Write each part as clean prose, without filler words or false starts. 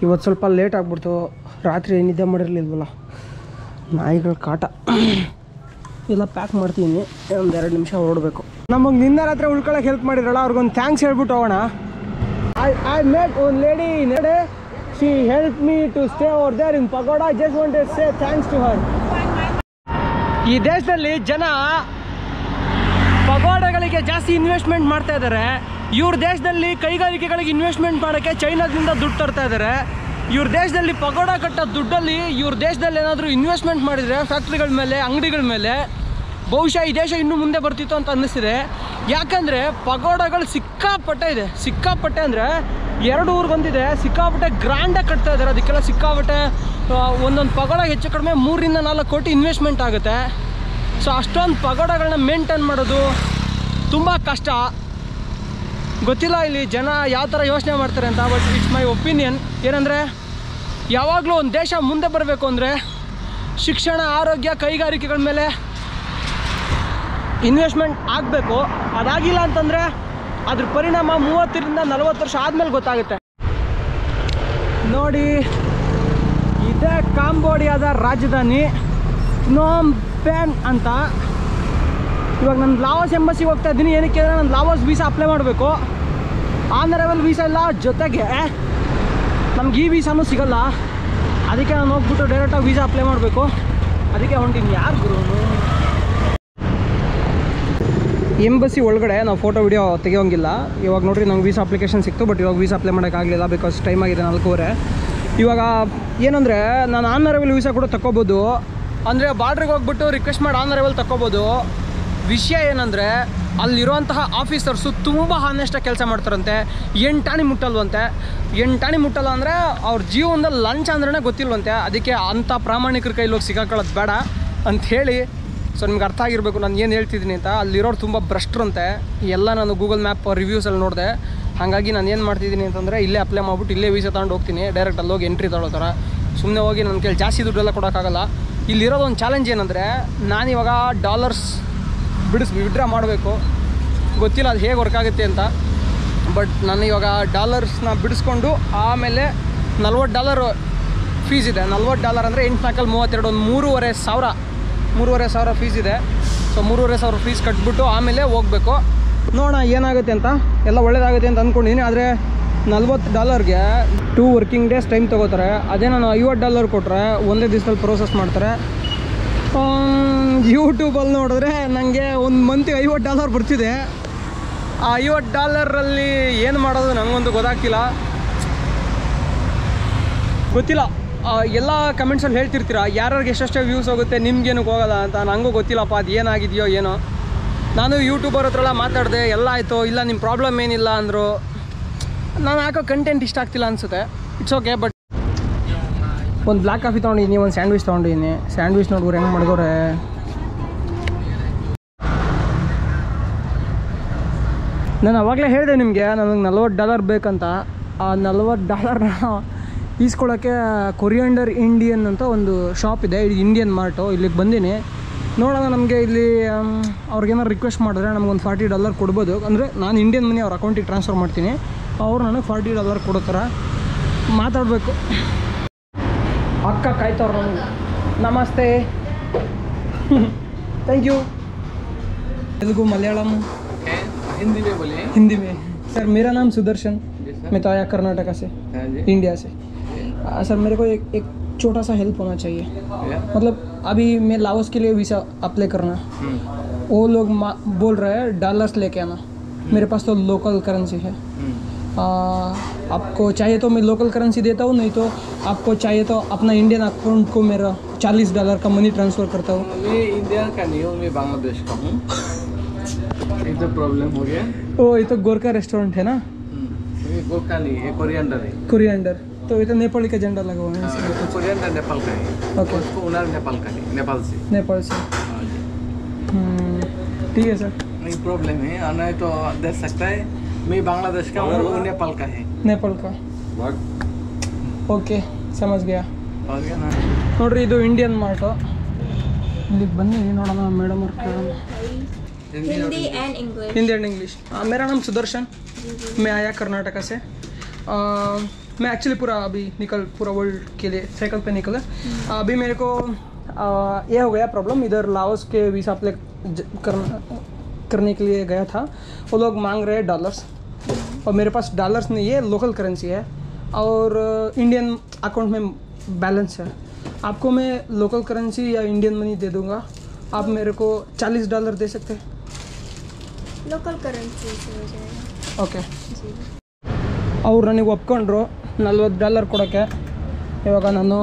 ಇವತ್ತು ಸ್ವಲ್ಪ ಲೇಟ್ ಆಗ್ಬಿಡ್ತು, ರಾತ್ರಿ ನಿದ್ದೆ ಮಾಡಿರಲಿಲ್ವಲ್ಲ, ನಾಯಿಗಳ ಕಾಟ. ಎಲ್ಲ ಪ್ಯಾಕ್ ಮಾಡ್ತೀನಿ, ಒಂದು 2 ನಿಮಿಷ ಹೊರಡಬೇಕು. ನಮಗೆ ನಿನ್ನೆ ರಾತ್ರಿ ಉಳ್ಕೊಳ್ಳೋಕೆ ಹೆಲ್ಪ್ ಮಾಡಿದ್ರಲ್ಲ, ಅವ್ರಿಗೊಂದು ಥ್ಯಾಂಕ್ಸ್ ಹೇಳ್ಬಿಟ್ಟು ಹೋಗೋಣ. I met one lady in Nede. She helped me to stay over there in Pagoda. I just want to say thanks to her. ಈ ದೇಶದಲ್ಲಿ ಜನ ಪಗೋಡಗಳಿಗೆ ಜಾಸ್ತಿ ಇನ್ವೆಸ್ಟ್ಮೆಂಟ್ ಮಾಡ್ತಾ ಇದ್ದಾರೆ. ಇವ್ರ ದೇಶದಲ್ಲಿ ಕೈಗಾರಿಕೆಗಳಿಗೆ ಇನ್ವೆಸ್ಟ್ಮೆಂಟ್ ಮಾಡೋಕ್ಕೆ ಚೈನಾದಿಂದ ದುಡ್ಡು ತರ್ತಾ ಇದ್ದಾರೆ. ಇವ್ರ ದೇಶದಲ್ಲಿ ಪಗೋಡ ಕಟ್ಟೋ ದುಡ್ಡಲ್ಲಿ ಇವ್ರ ದೇಶದಲ್ಲಿ ಏನಾದರೂ ಇನ್ವೆಸ್ಟ್ಮೆಂಟ್ ಮಾಡಿದರೆ ಫ್ಯಾಕ್ಟ್ರಿಗಳ ಮೇಲೆ, ಅಂಗಡಿಗಳ ಮೇಲೆ, ಬಹುಶಃ ಈ ದೇಶ ಇನ್ನೂ ಮುಂದೆ ಬರ್ತಿತ್ತು ಅಂತ ಅನ್ನಿಸ್ತಿದೆ. ಯಾಕಂದರೆ ಪಗೋಡಗಳು ಸಿಕ್ಕಾಪಟ್ಟೆ ಇದೆ. ಸಿಕ್ಕಾಪಟ್ಟೆ ಅಂದರೆ 2 ಊರಿಗೊಂದಿದೆ. ಸಿಕ್ಕಾಪಟ್ಟೆ ಗ್ರ್ಯಾಂಡಾಗಿ ಕಟ್ತಾ ಇದ್ದಾರೆ. ಅದಕ್ಕೆಲ್ಲ ಸಿಕ್ಕಾಪಟ್ಟೆ ಒಂದೊಂದು ಪಗೋಡ ಹೆಚ್ಚು ಕಡಿಮೆ 3 ರಿಂದ 4 ಕೋಟಿ ಇನ್ವೆಸ್ಟ್ಮೆಂಟ್ ಆಗುತ್ತೆ. ಸೊ ಅಷ್ಟೊಂದು ಪಗೋಡಗಳನ್ನ ಮೇಂಟೈನ್ ಮಾಡೋದು ತುಂಬ ಕಷ್ಟ. ಗೊತ್ತಿಲ್ಲ ಇಲ್ಲಿ ಜನ ಯಾವ ಥರ ಯೋಚನೆ ಮಾಡ್ತಾರೆ ಅಂತ. But it's my opinion. ಏನಂದರೆ ಯಾವಾಗಲೂ ಒಂದು ದೇಶ ಮುಂದೆ ಬರಬೇಕು ಅಂದರೆ ಶಿಕ್ಷಣ, ಆರೋಗ್ಯ, ಕೈಗಾರಿಕೆಗಳ ಮೇಲೆ ಇನ್ವೆಸ್ಟ್ಮೆಂಟ್ ಆಗಬೇಕು. ಅದಾಗಿಲ್ಲ ಅಂತಂದರೆ ಅದ್ರ ಪರಿಣಾಮ 30 ರಿಂದ 40 ವರ್ಷ ಆದಮೇಲೆ ಗೊತ್ತಾಗುತ್ತೆ. ನೋಡಿ, ಇದೇ ಕಾಂಬೋಡಿಯಾದ ರಾಜಧಾನಿ ಪ್ನೋಮ್ ಪೆನ್ ಅಂತ. ಇವಾಗ ನಾನು ಲಾವೋಸ್ ಎಂಬಸಿಗೆ ಹೋಗ್ತಾ ಇದ್ದೀನಿ. ಏನಕ್ಕೆ ಅಂದರೆ ನಾನು ಲಾವೋಸ್ ವೀಸಾ ಅಪ್ಲೈ ಮಾಡಬೇಕು. ಆನರಬಲ್ ವೀಸಾ ಇಲ್ಲ, ಜೊತೆಗೆ ನಮ್ಗೆ ಈ ವೀಸಾನೂ ಸಿಗೋಲ್ಲ. ಅದಕ್ಕೆ ನಾನು ಹೋಗ್ಬಿಟ್ಟು ಡೈರೆಕ್ಟಾಗಿ ವೀಸಾ ಅಪ್ಲೈ ಮಾಡಬೇಕು. ಅದಕ್ಕೆ ಹೊಂಟೀನಿ. ಯಾರು ಗುರು, ಎಂಬಸಿ ಒಳಗಡೆ ನಾವು ಫೋಟೋ ವಿಡಿಯೋ ತೆಗಿಯೋಂಗಿಲ್ಲ. ಇವಾಗ ನೋಡಿರಿ ನಂಗೆ ವೀಸಾ ಅಪ್ಲಿಕೇಶನ್ ಸಿಕ್ತು, ಬಟ್ ಇವಾಗ ವೀಸಾ ಅಪ್ಲೈ ಮಾಡೋಕ್ಕಾಗಲಿಲ್ಲ ಬಿಕಾಸ್ ಟೈಮ್ ಆಗಿದೆ 4:30. ಇವಾಗ ಏನಂದರೆ ನಾನು ಆನರಬಲ್ ವೀಸಾ ಕೂಡ ತಗೋಬೋದು. ಅಂದರೆ ಬಾರ್ಡ್ರಿಗೆ ಹೋಗ್ಬಿಟ್ಟು ರಿಕ್ವೆಸ್ಟ್ ಮಾಡಿ ಆನರಬಲ್ ತಗೋಬೋದು. ವಿಷಯ ಏನಂದರೆ ಅಲ್ಲಿರುವಂತಹ ಆಫೀಸರ್ಸು ತುಂಬ ಹಾನೆಸ್ಟಾಗಿ ಕೆಲಸ ಮಾಡ್ತಾರಂತೆ. 8 ಆಣಿ ಮುಟ್ಟಲ್ವಂತೆ. 8 ಆಣಿ ಮುಟ್ಟಲ್ಲ ಅಂದರೆ ಅವ್ರ ಜೀವನದಲ್ಲಿ ಲಂಚ್ ಅಂದ್ರೇ ಗೊತ್ತಿಲ್ವಂತೆ. ಅದಕ್ಕೆ ಅಂಥ ಪ್ರಾಮಾಣಿಕರ ಕೈಲಿ ಹೋಗಿ ಸಿಗಾಕೊಳ್ಳೋದು ಬೇಡ ಅಂಥೇಳಿ. ಸೊ ನಿಮ್ಗೆ ಅರ್ಥ ಆಗಿರಬೇಕು ನಾನು ಏನು ಹೇಳ್ತಿದ್ದೀನಿ ಅಂತ. ಅಲ್ಲಿರೋರು ತುಂಬ ಭ್ರಷ್ಟರಂತೆ. ಎಲ್ಲ ನಾನು ಗೂಗಲ್ ಮ್ಯಾಪ್ ರಿವ್ಯೂಸಲ್ಲಿ ನೋಡಿದೆ. ಹಾಗಾಗಿ ನಾನು ಏನು ಮಾಡ್ತಿದ್ದೀನಿ ಅಂತಂದರೆ ಇಲ್ಲೇ ಅಪ್ಲೈ ಮಾಡ್ಬಿಟ್ಟು ಇಲ್ಲೇ ವೀಸಾ ತೊಗೊಂಡು ಹೋಗ್ತೀನಿ. ಡೈರೆಕ್ಟ್ ಅಲ್ಲಿ ಹೋಗಿ ಎಂಟ್ರಿ ತೊಗೊಳ್ಳೋ ಥರ. ಸುಮ್ಮನೆ ಹೋಗಿ ನನ್ನ ಕೈಲಿ ಜಾಸ್ತಿ ದುಡ್ಡೆಲ್ಲ ಕೊಡೋಕ್ಕಾಗಲ್ಲ. ಇಲ್ಲಿರೋದು ಒಂದು ಚಾಲೆಂಜ್ ಏನಂದರೆ ನಾನಿವಾಗ ಡಾಲರ್ಸ್ ವಿಡ್ರಾ ಮಾಡಬೇಕು. ಗೊತ್ತಿಲ್ಲ ಅದು ಹೇಗೆ ವರ್ಕ್ ಆಗುತ್ತೆ ಅಂತ. ಬಟ್ ನಾನು ಇವಾಗ ಡಾಲರ್ಸ್ನ ಬಿಡಿಸ್ಕೊಂಡು ಆಮೇಲೆ $40 ಫೀಸ್ ಇದೆ. $40 ಅಂದರೆ 8 4 32, ಒಂದು 3,500 ಫೀಸ್ ಇದೆ. ಸೊ 3,500 ಫೀಸ್ ಕಟ್ಬಿಟ್ಟು ಆಮೇಲೆ ಹೋಗಬೇಕು. ನೋಡೋಣ ಏನಾಗುತ್ತೆ ಅಂತ. ಎಲ್ಲ ಒಳ್ಳೇದಾಗುತ್ತೆ ಅಂತ ಅಂದ್ಕೊಂಡಿದ್ದೀನಿ. ಆದರೆ $40ಗೆ 2 ವರ್ಕಿಂಗ್ ಡೇಸ್ ಟೈಮ್ ತೊಗೋತಾರೆ. ಅದೇ ನಾನು $50 ಕೊಟ್ಟರೆ ಒಂದೇ ದಿವಸದಲ್ಲಿ ಪ್ರೋಸೆಸ್ ಮಾಡ್ತಾರೆ. ಯೂಟ್ಯೂಬಲ್ಲಿ ನೋಡಿದ್ರೆ ನನಗೆ ಒಂದು ಮಂತಿಗೆ $50 ಬರ್ತಿದೆ. ಆ $50 ಏನು ಮಾಡೋದು ನನಗಂತೂ ಗೊತ್ತಾಗ್ತಿಲ್ಲ. ಗೊತ್ತಿಲ್ಲ. ಎಲ್ಲ ಕಮೆಂಟ್ಸಲ್ಲಿ ಹೇಳ್ತಿರ್ತೀರ ಯಾರ್ಯಾರಿಗೆ ಎಷ್ಟೆಷ್ಟೇ ವ್ಯೂಸ್ ಹೋಗುತ್ತೆ, ನಿಮ್ಗೇನಕ್ಕೆ ಹೋಗೋಲ್ಲ ಅಂತ. ನನಗೂ ಗೊತ್ತಿಲ್ಲಪ್ಪ ಅದು ಏನಾಗಿದೆಯೋ ಏನೋ. ನಾನು ಯೂಟ್ಯೂಬರ್ ಹತ್ರ ಎಲ್ಲ ಮಾತಾಡಿದೆ, ಎಲ್ಲ ಆಯಿತು, ಇಲ್ಲ ನಿಮ್ಮ ಪ್ರಾಬ್ಲಮ್ ಏನಿಲ್ಲ ಅಂದರು. ನಾನು ಹಾಕೋ ಕಂಟೆಂಟ್ ಇಷ್ಟ ಆಗ್ತಿಲ್ಲ ಅನಿಸುತ್ತೆ. It's okay. ಬಟ್ ಒಂದು ಬ್ಲ್ಯಾಕ್ ಕಾಫಿ ತೊಗೊಂಡಿದ್ದೀನಿ, ಒಂದು ಸ್ಯಾಂಡ್ವಿಚ್ ತೊಗೊಂಡಿದ್ದೀನಿ. ಸ್ಯಾಂಡ್ವಿಚ್ ನೋಡಿದ್ರೆ ಹೆಂಗೆ ಮಾಡಿದವ್ರೆ. ನಾನು ಅವಾಗಲೇ ಹೇಳಿದೆ ನಿಮಗೆ ನನಗೆ $40 ಬೇಕಂತ. ಆ $40ನ ಈಸ್ಕೊಳ್ಳೋಕ್ಕೆ ಕೊರಿಯಾಂಡರ್ ಇಂಡಿಯನ್ ಅಂತ ಒಂದು ಶಾಪ್ ಇದೆ, ಇದು ಇಂಡಿಯನ್ ಮಾರ್ಟು. ಇಲ್ಲಿಗೆ ಬಂದೀನಿ. ನೋಡೋಣ ನಮಗೆ ಇಲ್ಲಿ ಅವ್ರಿಗೇನಾರು ರಿಕ್ವೆಸ್ಟ್ ಮಾಡಿದ್ರೆ ನಮಗೊಂದು $40 ಕೊಡ್ಬೋದು. ಅಂದರೆ ನಾನು ಇಂಡಿಯನ್ ಮನಿ ಅವ್ರ ಅಕೌಂಟಿಗೆ ಟ್ರಾನ್ಸ್ಫರ್ ಮಾಡ್ತೀನಿ. ಅವರು ನನಗೆ $40 ಕೊಡೋ ಥರ ಮಾತಾಡಬೇಕು. ಅಕ್ಕ ಕಾಯ್ತವ್ರು ನಮಗೆ. ನಮಸ್ತೆ. Thank you. तेलुगु मलयालम हिंदी में बोलिए. हिंदी में. सर मेरा नाम सुदर्शन, मैं तो आया कर्नाटका से, इंडिया से. सर मेरे को एक छोटा सा हेल्प होना चाहिए. मतलब अभी मैं लाओस के लिए वीज़ा अप्लाई करना. वो लोग बोल रहे हैं डॉलर्स लेके आना. मेरे पास तो लोकल करेंसी है. आपको चाहिए तो मैं लोकल करेंसी देता हूँ, नहीं तो आपको चाहिए तो अपना इंडियन अकाउंट को मेरा $40 का मनी ट्रांसफ़र करता हूँ. मैं इंडिया का नहीं हूँ, मैं बांग्लादेश का हूँ. ये तो प्रॉब्लम हो गया. ओ ये तो गोरखा रेस्टोरेंट है ना. ये गोरखा नहीं है, कोरिएंडर है. कोरिएंडर तो ये तो नेपाली का झंडा लगा हुआ है. कोरिएंडर नेपाल का है. ओके. उसको ओनर नेपाल का है, नेपाल से. नेपाल से. ठीक है सर. नहीं प्रॉब्लम है, आना है तो दे सकता है. मैं बांग्लादेश का हूँ, वो नेपाल का है. नेपाल का. ओके समझ गया. हो गया ना. ನೋಡ್ರಿ ಇದು ಇಂಡಿಯನ್ ಮಾರ್ಟು. ಇಲ್ಲಿಗೆ ಬನ್ನಿ ನೋಡೋಣ ಮೇಡಮ್ ಅವ್ರ ಕೇಳೋಣ. Hindi and English. Hindi and English. मेरा नाम सुदर्शन, मैं आया कर्नाटका से. मैं एक्चुअली पूरा अभी पूरा वर्ल्ड के लिए साइकिल पे निकला। अभी मेरे को ये हो गया प्रॉब्लम, इधर लाओस के वीज़ा अप्लाई करने के लिए गया था। वो लोग मांग रहे हैं डॉलर्स और मेरे पास डॉलर्स नहीं है, लोकल करेंसी है और इंडियन अकाउंट में बैलेंस है। आपको मैं लोकल करेंसी या इंडियन मनी दे दूँगा, आप मेरे को $40 दे सकते हैं? लोकल करेंसी से हो जाएगा। ಓಕೆ जी ಅವ್ರು ನನಗೆ ಒಪ್ಕೊಂಡ್ರು $40 ಕೊಡೋಕ್ಕೆ। ಇವಾಗ ನಾನು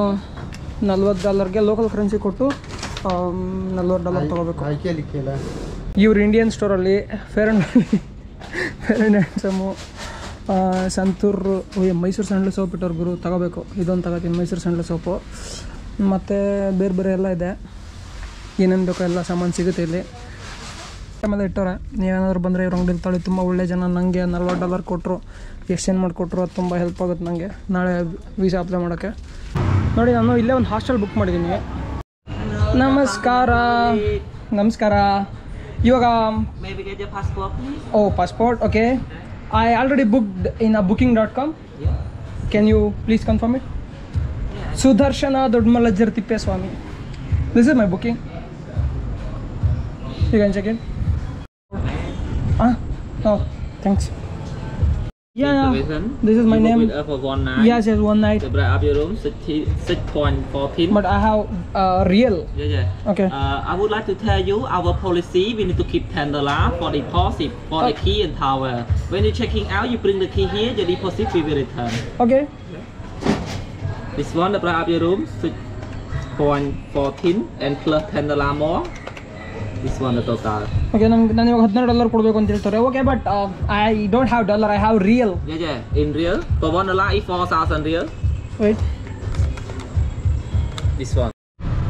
$40ಗೆ ಲೋಕಲ್ ಕರೆನ್ಸಿ ಕೊಟ್ಟು $40 ತೊಗೋಬೇಕು। ಇವ್ರು ಇಂಡಿಯನ್ ಸ್ಟೋರಲ್ಲಿ fair and handsome Santoor Mysore sandal soap ಇಟ್ಟವ್ರು ಗುರು ತಗೋಬೇಕು, ಇದೊಂದು ತಗೋತೀನಿ ಮೈಸೂರು ಸ್ಯಾಂಡಲ್ ಸೋಪು, ಮತ್ತು ಬೇರೆ ಬೇರೆ ಎಲ್ಲ ಇದೆ, ಏನೇನು ಬೇಕೋ ಎಲ್ಲ ಸಾಮಾನು ಸಿಗುತ್ತೆ ಇಲ್ಲಿ ಆಮೇಲೆ ಇಟ್ಟವ್ರೆ। ನೀವೇನಾದ್ರು ಬಂದರೆ ಇವ್ರ ಅಂಗಡಿ ತಾಳಿ ತುಂಬ ಒಳ್ಳೆ ಜನ, ನನಗೆ $40 ಕೊಟ್ಟರು, ಎಕ್ಸ್ಚೇಂಜ್ ಮಾಡಿಕೊಟ್ರು, ಅದು ತುಂಬ ಹೆಲ್ಪ್ ಆಗುತ್ತೆ ನನಗೆ ನಾಳೆ ವೀಸಾ ಅಪ್ಲೈ ಮಾಡೋಕ್ಕೆ। ನೋಡಿ ನಾನು ಇಲ್ಲೇ ಒಂದು ಹಾಸ್ಟೆಲ್ ಬುಕ್ ಮಾಡಿದ್ದೀನಿ। ನಮಸ್ಕಾರ ನಮಸ್ಕಾರ। ಇವಾಗ ಓ passport okay, I already booked in booking.com. Can you please confirm it? Sudarshana Doddamallajjar Tippeswamy, this is my booking, you can check it. Oh, thanks. Yeah, this is my name. For one night. Yes, one night. The price of your room 6.14. But I have real. Yeah. Okay. I would like to tell you our policy. We need to keep $10 for deposit for the key and tower. When you're checking out, you bring the key here. The deposit we will return. Okay. This one, the price of your room 6.14 and plus $10 more. This one the total. Okay, ನಾನು ಇವಾಗ $12 ಕೊಡಬೇಕು ಅಂತ ಹೇಳ್ತಾರೆ. Okay, but I don't have dollar, I have real. Yeah. In real. For $1 is 4,000 real. Wait. This one.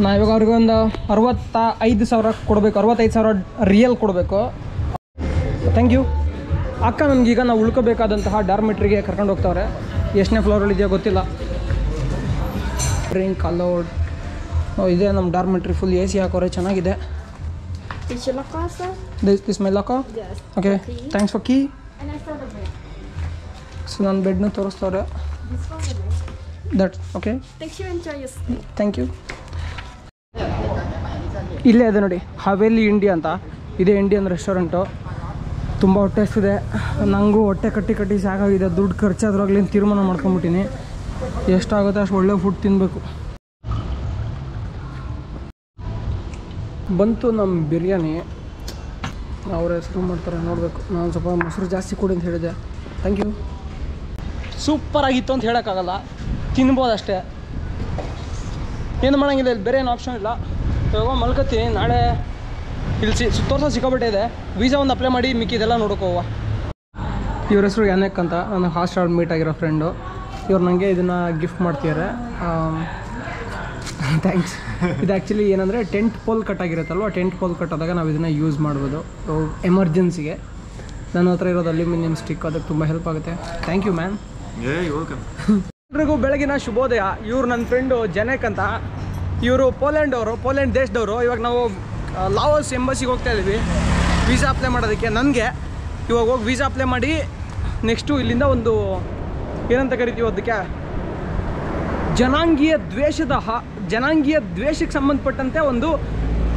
ನಾ ಇವಾಗ ಅವ್ರಿಗೆ ಒಂದು 65,000 ಕೊಡಬೇಕು, 65,000 ರಿಯಲ್ ಕೊಡಬೇಕು. ಥ್ಯಾಂಕ್ ಯು ಅಕ್ಕ. ನಮಗೀಗ ನಾವು ಉಳ್ಕೋಬೇಕಾದಂತಹ ಡಾರ್ಮೆಟ್ರಿಗೆ ಕರ್ಕೊಂಡು ಹೋಗ್ತಾವ್ರೆ. ಎಷ್ಟನೇ ಫ್ಲೋರಲ್ಲಿ ಇದೆಯೋ ಗೊತ್ತಿಲ್ಲ. ಡ್ರಿಂಕ್ ಅಲೌಡ್ ಇದೆ ನಮ್ಮ ಡಾರ್ಮೆಟ್ರಿ, ಫುಲ್ AC ಹಾಕೋರೆ, ಚೆನ್ನಾಗಿದೆ. Is your locker, sir? This my locker? Yes. Okay, thanks for key. And I saw the bed. So ನನ್ನ ಬೆಡ್ನ ತೋರಿಸ್ತವ್ರೆ. This one the bed. That okay, Thank you, enjoy your stay. Thank you. ಇಲ್ಲೇ ಇದೆ ನೋಡಿ, Haveli India ಅಂತ, ಇದೇ Indian restaurant. ತುಂಬ ಹೊಟ್ಟೆ ಹಸಿದೆ, ನನಗೂ ಹೊಟ್ಟೆ ಕಟ್ಟಿ ಸಾಕಾಗಿದೆ, ದುಡ್ಡು ಖರ್ಚಾದ್ರಾಗ್ಲಿ ತೀರ್ಮಾನ ಮಾಡ್ಕೊಂಬಿಟ್ಟಿನಿ, ಎಷ್ಟಾಗುತ್ತೆ ಅಷ್ಟು ಒಳ್ಳೆ ಫುಡ್ ತಿನ್ನಬೇಕು. ಬಂತು ನಮ್ಮ ಬಿರಿಯಾನಿ, ಅವ್ರ ಹೆಸರು ಮಾಡ್ತಾರೆ ನೋಡಬೇಕು. ನಾನು ಸ್ವಲ್ಪ ಮೊಸರು ಜಾಸ್ತಿ ಕೊಡಿ ಅಂತ ಹೇಳಿದೆ. Thank you. ಸೂಪರಾಗಿತ್ತು ಅಂತ ಹೇಳೋಕ್ಕಾಗಲ್ಲ, ತಿನ್ಬೋದು ಅಷ್ಟೇ, ಏನು ಮಾಡೋಂಗಿಲ್ಲ, ಇಲ್ಲಿ ಬೇರೆ ಏನು ಆಪ್ಷನ್ ಇಲ್ಲ. ಇವಾಗ ಮಲ್ಕೋತೀನಿ, ನಾಳೆ ಇಲ್ಲಿ ತೋರಿಸೋ ಸಿಕ್ಕಾಬಟ್ಟೆ ಇದೆ. ವೀಸಾ ಒಂದು ಅಪ್ಲೈ ಮಾಡಿ ಮಿಕ್ಕಿದೆಲ್ಲ ನೋಡೋಕೋವ. ಇವ್ರ ಹೆಸರು ಯಾನೆಕ್ ಅಂತ, ನನ್ನ ಹಾಸ್ಟೆಲ್ ಮೀಟ್ ಆಗಿರೋ ಫ್ರೆಂಡು. ಇವ್ರು ನನಗೆ ಇದನ್ನು ಗಿಫ್ಟ್ ಮಾಡ್ತಿದ್ದಾರೆ. ಥ್ಯಾಂಕ್ಸ್. ಇದು ಆ್ಯಕ್ಚುಲಿ ಏನಂದರೆ ಟೆಂಟ್ ಪೋಲ್ ಕಟ್ ಆಗಿರುತ್ತಲ್ವ, ಟೆಂಟ್ ಪೋಲ್ ಕಟ್ಟಾದಾಗ ನಾವು ಇದನ್ನು ಯೂಸ್ ಮಾಡ್ಬೋದು ಎಮರ್ಜೆನ್ಸಿಗೆ. ನನ್ನ ಹತ್ರ ಇರೋದು ಅಲ್ಯೂಮಿನಿಯಂ ಸ್ಟಿಕ್, ಅದಕ್ಕೆ ತುಂಬ ಹೆಲ್ಪ್ ಆಗುತ್ತೆ. Thank you man. ಎಲ್ರಿಗೂ ಬೆಳಗಿನ ಶುಭೋದಯ. ಇವ್ರು ನನ್ನ ಫ್ರೆಂಡು ಜನೇಕ್ ಅಂತ, ಇವರು ಪೋಲೆಂಡ್ ದೇಶದವರು. ಇವಾಗ ನಾವು ಲಾವೋಸ್ ಎಂಬಸಿಗೆ ಹೋಗ್ತಾ ಇದ್ದೀವಿ ವೀಸಾ ಅಪ್ಲೈ ಮಾಡೋದಕ್ಕೆ. ನನಗೆ ಇವಾಗ ಹೋಗಿ ವೀಸಾ ಅಪ್ಲೈ ಮಾಡಿ ನೆಕ್ಸ್ಟು ಇಲ್ಲಿಂದ ಒಂದು ಏನಂತ ಕರಿತೀವಿ ಅದಕ್ಕೆ, ಜನಾಂಗೀಯ ದ್ವೇಷಕ್ಕೆ ಸಂಬಂಧಪಟ್ಟಂತೆ ಒಂದು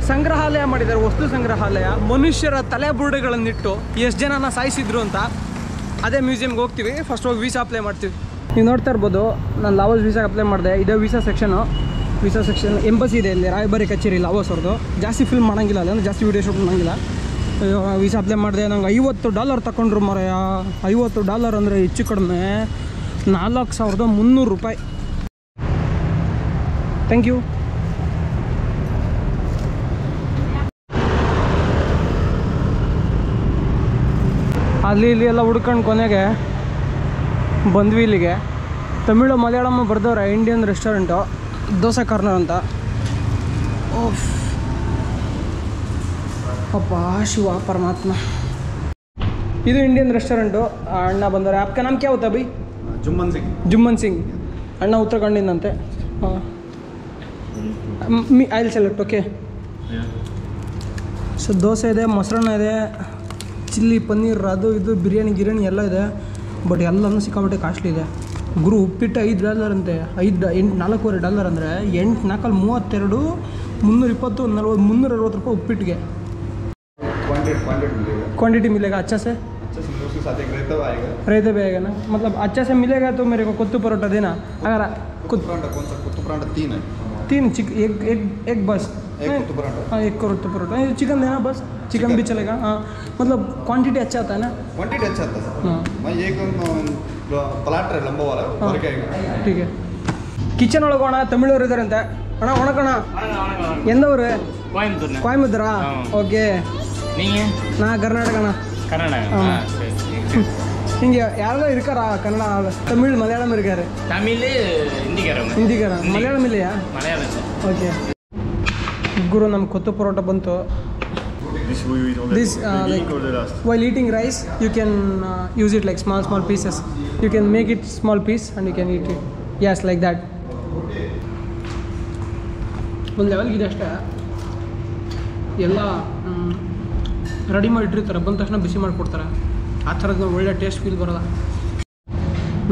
ಸಂಗ್ರಹಾಲಯ ಮಾಡಿದ್ದಾರೆ, ವಸ್ತು ಸಂಗ್ರಹಾಲಯ. ಮನುಷ್ಯರ ತಲೆ ಬುರುಡೆಗಳನ್ನಿಟ್ಟು ಎಷ್ಟು ಜನನ ಸಾಯಿಸಿದ್ರು ಅಂತ, ಅದೇ ಮ್ಯೂಸಿಯಮ್ಗೆ ಹೋಗ್ತೀವಿ. ಫಸ್ಟ್ ಹೋಗಿ ವೀಸಾ ಅಪ್ಲೈ ಮಾಡ್ತೀವಿ. ನೀವು ನೋಡ್ತಾ ಇರ್ಬೋದು, ನಾನು ಲಾವೋಸ್ ವೀಸಾ ಅಪ್ಲೈ ಮಾಡಿದೆ. ಇದೇ ವೀಸಾ ಸೆಕ್ಷನ್ ಎಂಬಸಿ ಇದೆ ಇಲ್ಲಿ, ರಾಯಭಾರಿ ಕಚೇರಿ ಲಾವೋಸ್ ಅವ್ರದ್ದು. ಜಾಸ್ತಿ ಫಿಲ್ಮ್ ಮಾಡೋಂಗಿಲ್ಲ, ಅಂದರೆ ಜಾಸ್ತಿ ವೀಡಿಯೋ ಶೂಟ್ ಮಾಡೋಂಗಿಲ್ಲ. ವೀಸಾ ಅಪ್ಲೈ ಮಾಡಿದೆ. ನಂಗೆ $50 ತಗೊಂಡ್ರು ಮರೆಯ. $50 ಅಂದರೆ ಹೆಚ್ಚು ಕಡಿಮೆ $4,300. Thank you. ಅಲ್ಲಿ ಇಲ್ಲಿ ಎಲ್ಲ ಹುಡ್ಕೊಂಡು ಕೊನೆಗೆ ಬಂದ್ವಿ ಇಲ್ಲಿಗೆ. ತಮಿಳು ಮಲಯಾಳಂ ಬರ್ದವ್ರೆ. ಇಂಡಿಯನ್ ರೆಸ್ಟೋರೆಂಟು, ದೋಸೆ ಕಾರ್ನರ್ ಅಂತ. ಓಫ್ ಅಪ್ಪ ಶಿವ ಪರಮಾತ್ಮ. ಇದು ಇಂಡಿಯನ್ ರೆಸ್ಟೋರೆಂಟು. ಅಣ್ಣ ಬಂದವ್ರೆ. ಆಪ್ಕ ನಾಮ್ ಕ್ಯಾ ಹೋತಾ ಭೈ? ಜುಮ್ಮನ್ ಸಿಂಗ್. ಅಣ್ಣ ಉತ್ತರಾಖಂಡಿಂದಂತೆ. ಹಾಂ, I will select. Okay. So dosa ಇದೆ, ಮೊಸರನ್ನ ಇದೆ, ಚಿಲ್ಲಿ ಪನ್ನೀರ್, ಅದು ಇದು ಬಿರಿಯಾನಿ ಎಲ್ಲ ಇದೆ. ಬಟ್ ಎಲ್ಲನೂ ಸಿಕ್ಕಾಬಿಟ್ಟೆ ಕಾಸ್ಟ್ಲಿ ಇದೆ. ಗುರು ಉಪ್ಪಿಟ್ಟು $5 ಅಂತೆ. $4.25 ಅಂದರೆ 8 4 32 320 40 360 ರೂಪಾಯಿ ಉಪ್ಪಿಟ್ಟಿಗೆ. क्वांटिटी मिलेगा अच्छा से उसके साथ एक रहता भी आएगा ना, मतलब अच्छा से मिलेगा तो मेरे को कुत्तू परोठा देना. अगर परांठा कौन सा कुत्तू परांठा 3 है 3 एक बस एक कुत्तू परांठा हाँ, एक कुत्तू परोठा. चिकन देना बस, चिकन भी चलेगा. हाँ मतलब क्वांटिटी अच्छा आता है ना. क्वांटिटी अच्छा आता है हाँ मैं एक प्लाटर है लंबा वाला भर के आएगा. ठीक है. ಕಿಚನ್ ಒಳಗೆ ಅಣ್ಣ ತಮಿಳವ್ರು ಇದ್ದಾರಂತೆ. ಅಣ್ಣ ಒಣಕಣ ಎಂದವ್ರು? ಕೊಯಂಬತ್ತೂರಾ? ಓಕೆ. ನಾ ಕರ್ನಾಟಕ ಅಣ್ಣ. ಹಿಂಗೆ ಯಾರೋ ಇರ್ಕಾರ ಕನ್ನಡ ತಮಿಳ್ ಮಲಯಾಳಂ ಇರ್ಕಾರೆ. ಹಿಂದಿಗಾರ ಮಲಯಾಳಂ ಇಲ್ಲಯಾ? ಓಕೆ ಗುರು ನಮ್ಮ ಕೊತ್ತು ಪರೋಟ ಬಂತು. This like while eating rice you can use it like small pieces. You can make it small piece and you can eat it. Yes, like that. ಒಂದು ಲೆವೆಲ್ಗಿದೆ ಅಷ್ಟೇ. ಎಲ್ಲ ರೆಡಿ ಮಾಡಿಟ್ಟಿರ್ತಾರೆ, ಬಂದ ತಕ್ಷಣ ಬಿಸಿ ಮಾಡಿಕೊಡ್ತಾರೆ. ಆ ಥರದ್ದು ಒಳ್ಳೆ ಟೇಸ್ಟ್ ಫೀಲ್ ಬರೋಲ್ಲ.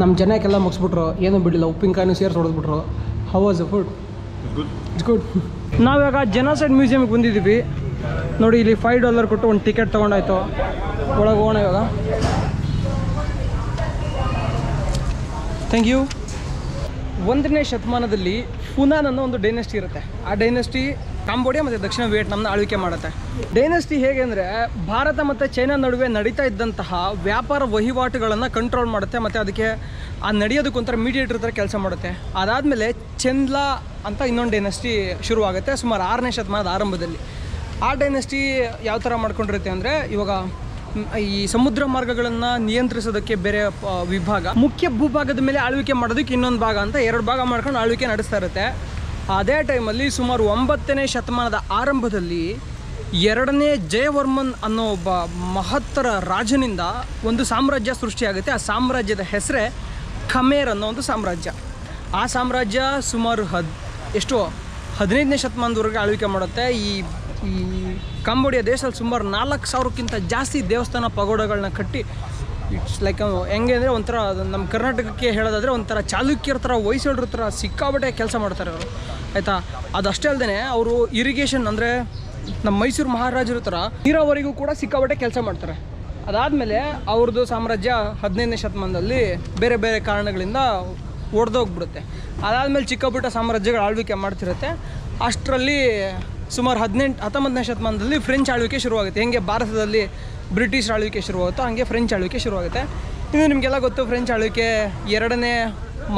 ನಮ್ಮ ಜನಕ್ಕೆಲ್ಲ ಮುಗಿಸ್ಬಿಟ್ರು, ಏನೂ ಬಿಡಲಿಲ್ಲ, ಉಪ್ಪಿನಕಾಯಿನೂ ಸೇರಿಸಿ ಹೊಡೆದ್ಬಿಟ್ರು. How was the food? It's good. ನಾವಿವಾಗ ಜನಸೈಡ್ ಮ್ಯೂಸಿಯಮ್ಗೆ ಬಂದಿದ್ದೀವಿ ನೋಡಿ. ಇಲ್ಲಿ $5 ಕೊಟ್ಟು ಒಂದು ಟಿಕೆಟ್ ತೊಗೊಂಡಾಯ್ತು. ಒಳಗೆ ಹೋಗೋಣ ಇವಾಗ. Thank you. 1ನೇ ಶತಮಾನದಲ್ಲಿ ಫುನಾನ್ ಅನ್ನೋ ಒಂದು ಡೈನೆಸ್ಟಿ ಇರುತ್ತೆ. ಆ ಡೈನೆಸ್ಟಿ ಕಾಂಬೋಡಿಯಾ ಮತ್ತು ದಕ್ಷಿಣ ವಿಯೆಟ್ನಾಂನ ಆಳ್ವಿಕೆ ಮಾಡುತ್ತೆ. ಡೈನೆಸ್ಟಿ ಹೇಗೆ ಅಂದರೆ ಭಾರತ ಮತ್ತು ಚೈನಾ ನಡುವೆ ನಡೀತಾ ಇದ್ದಂತಹ ವ್ಯಾಪಾರ ವಹಿವಾಟುಗಳನ್ನು ಕಂಟ್ರೋಲ್ ಮಾಡುತ್ತೆ ಮತ್ತು ಅದಕ್ಕೆ ಆ ನಡೆಯೋದಕ್ಕೊಂಥರ ಮೀಡಿಯೇಟರ್ ಥರ ಕೆಲಸ ಮಾಡುತ್ತೆ. ಅದಾದಮೇಲೆ ಚೆನ್ಲಾ ಅಂತ ಇನ್ನೊಂದು ಡೈನೆಸ್ಟಿ ಶುರುವಾಗುತ್ತೆ ಸುಮಾರು 6ನೇ ಶತಮಾನದ ಆರಂಭದಲ್ಲಿ. ಆ ಡೈನೆಸ್ಟಿ ಯಾವ ಥರ ಮಾಡ್ಕೊಂಡಿರುತ್ತೆ ಅಂದರೆ ಇವಾಗ ಈ ಸಮುದ್ರ ಮಾರ್ಗಗಳನ್ನು ನಿಯಂತ್ರಿಸೋದಕ್ಕೆ ಬೇರೆ ವಿಭಾಗ, ಮುಖ್ಯ ಭೂಭಾಗದ ಮೇಲೆ ಆಳ್ವಿಕೆ ಮಾಡೋದಕ್ಕೆ ಇನ್ನೊಂದು ಭಾಗ ಅಂತ 2 ಭಾಗ ಮಾಡ್ಕೊಂಡು ಆಳ್ವಿಕೆ ನಡೆಸ್ತಾ ಇರುತ್ತೆ. ಅದೇ ಟೈಮಲ್ಲಿ ಸುಮಾರು 9ನೇ ಶತಮಾನದ ಆರಂಭದಲ್ಲಿ 2ನೇ ಜಯವರ್ಮನ್ ಅನ್ನೋ ಒಬ್ಬ ಮಹತ್ತರ ರಾಜನಿಂದ ಒಂದು ಸಾಮ್ರಾಜ್ಯ ಸೃಷ್ಟಿಯಾಗುತ್ತೆ. ಆ ಸಾಮ್ರಾಜ್ಯದ ಹೆಸರೇ ಖಮೇರ್ ಅನ್ನೋ ಒಂದು ಸಾಮ್ರಾಜ್ಯ. ಆ ಸಾಮ್ರಾಜ್ಯ ಸುಮಾರು 15ನೇ ಶತಮಾನದವರೆಗೆ ಆಳ್ವಿಕೆ ಮಾಡುತ್ತೆ. ಈ ಕಾಂಬೋಡಿಯಾ ದೇಶದಲ್ಲಿ ಸುಮಾರು 4000ಕ್ಕಿಂತ ಜಾಸ್ತಿ ದೇವಸ್ಥಾನ ಪಗೋಡಗಳನ್ನ ಕಟ್ಟಿ ಇಟ್ಸ್ ಲೈಕ್ ಹೆಂಗೆ ಅಂದರೆ ಒಂಥರ ನಮ್ಮ ಕರ್ನಾಟಕಕ್ಕೆ ಹೇಳೋದಾದರೆ ಒಂಥರ ಚಾಲುಕ್ಯರ ಥರ ಹೊಯ್ಸಳರ ಥರ ಸಿಕ್ಕಾಬಟ್ಟೆ ಕೆಲಸ ಮಾಡ್ತಾರೆ ಅವರು, ಆಯಿತಾ. ಅದಷ್ಟೇ ಅಲ್ಲದೆ ಅವರು ಇರಿಗೇಷನ್ ಅಂದರೆ ನಮ್ಮ ಮೈಸೂರು ಮಹಾರಾಜರ ಥರ ನೀರಾವರಿಗೂ ಕೂಡ ಸಿಕ್ಕಾಬಟ್ಟೆ ಕೆಲಸ ಮಾಡ್ತಾರೆ. ಅದಾದಮೇಲೆ ಅವ್ರದ್ದು ಸಾಮ್ರಾಜ್ಯ 15ನೇ ಶತಮಾನದಲ್ಲಿ ಬೇರೆ ಬೇರೆ ಕಾರಣಗಳಿಂದ ಒಡೆದೋಗ್ಬಿಡುತ್ತೆ. ಅದಾದಮೇಲೆ ಚಿಕ್ಕ ಪುಟ್ಟ ಸಾಮ್ರಾಜ್ಯಗಳು ಆಳ್ವಿಕೆ ಮಾಡ್ತಿರುತ್ತೆ. ಅಷ್ಟರಲ್ಲಿ ಸುಮಾರು 19ನೇ ಶತಮಾನದಲ್ಲಿ ಫ್ರೆಂಚ್ ಆಳ್ವಿಕೆ ಶುರುವಾಗುತ್ತೆ. ಹೆಂಗೆ ಭಾರತದಲ್ಲಿ ಬ್ರಿಟಿಷ್ ಆಳ್ವಿಕೆ ಶುರುವಾಗುತ್ತೋ ಹಂಗೆ ಫ್ರೆಂಚ್ ಆಳ್ವಿಕೆ ಶುರುವಾಗುತ್ತೆ. ಇನ್ನು ನಿಮಗೆಲ್ಲ ಗೊತ್ತು, ಫ್ರೆಂಚ್ ಆಳ್ವಿಕೆ 2ನೇ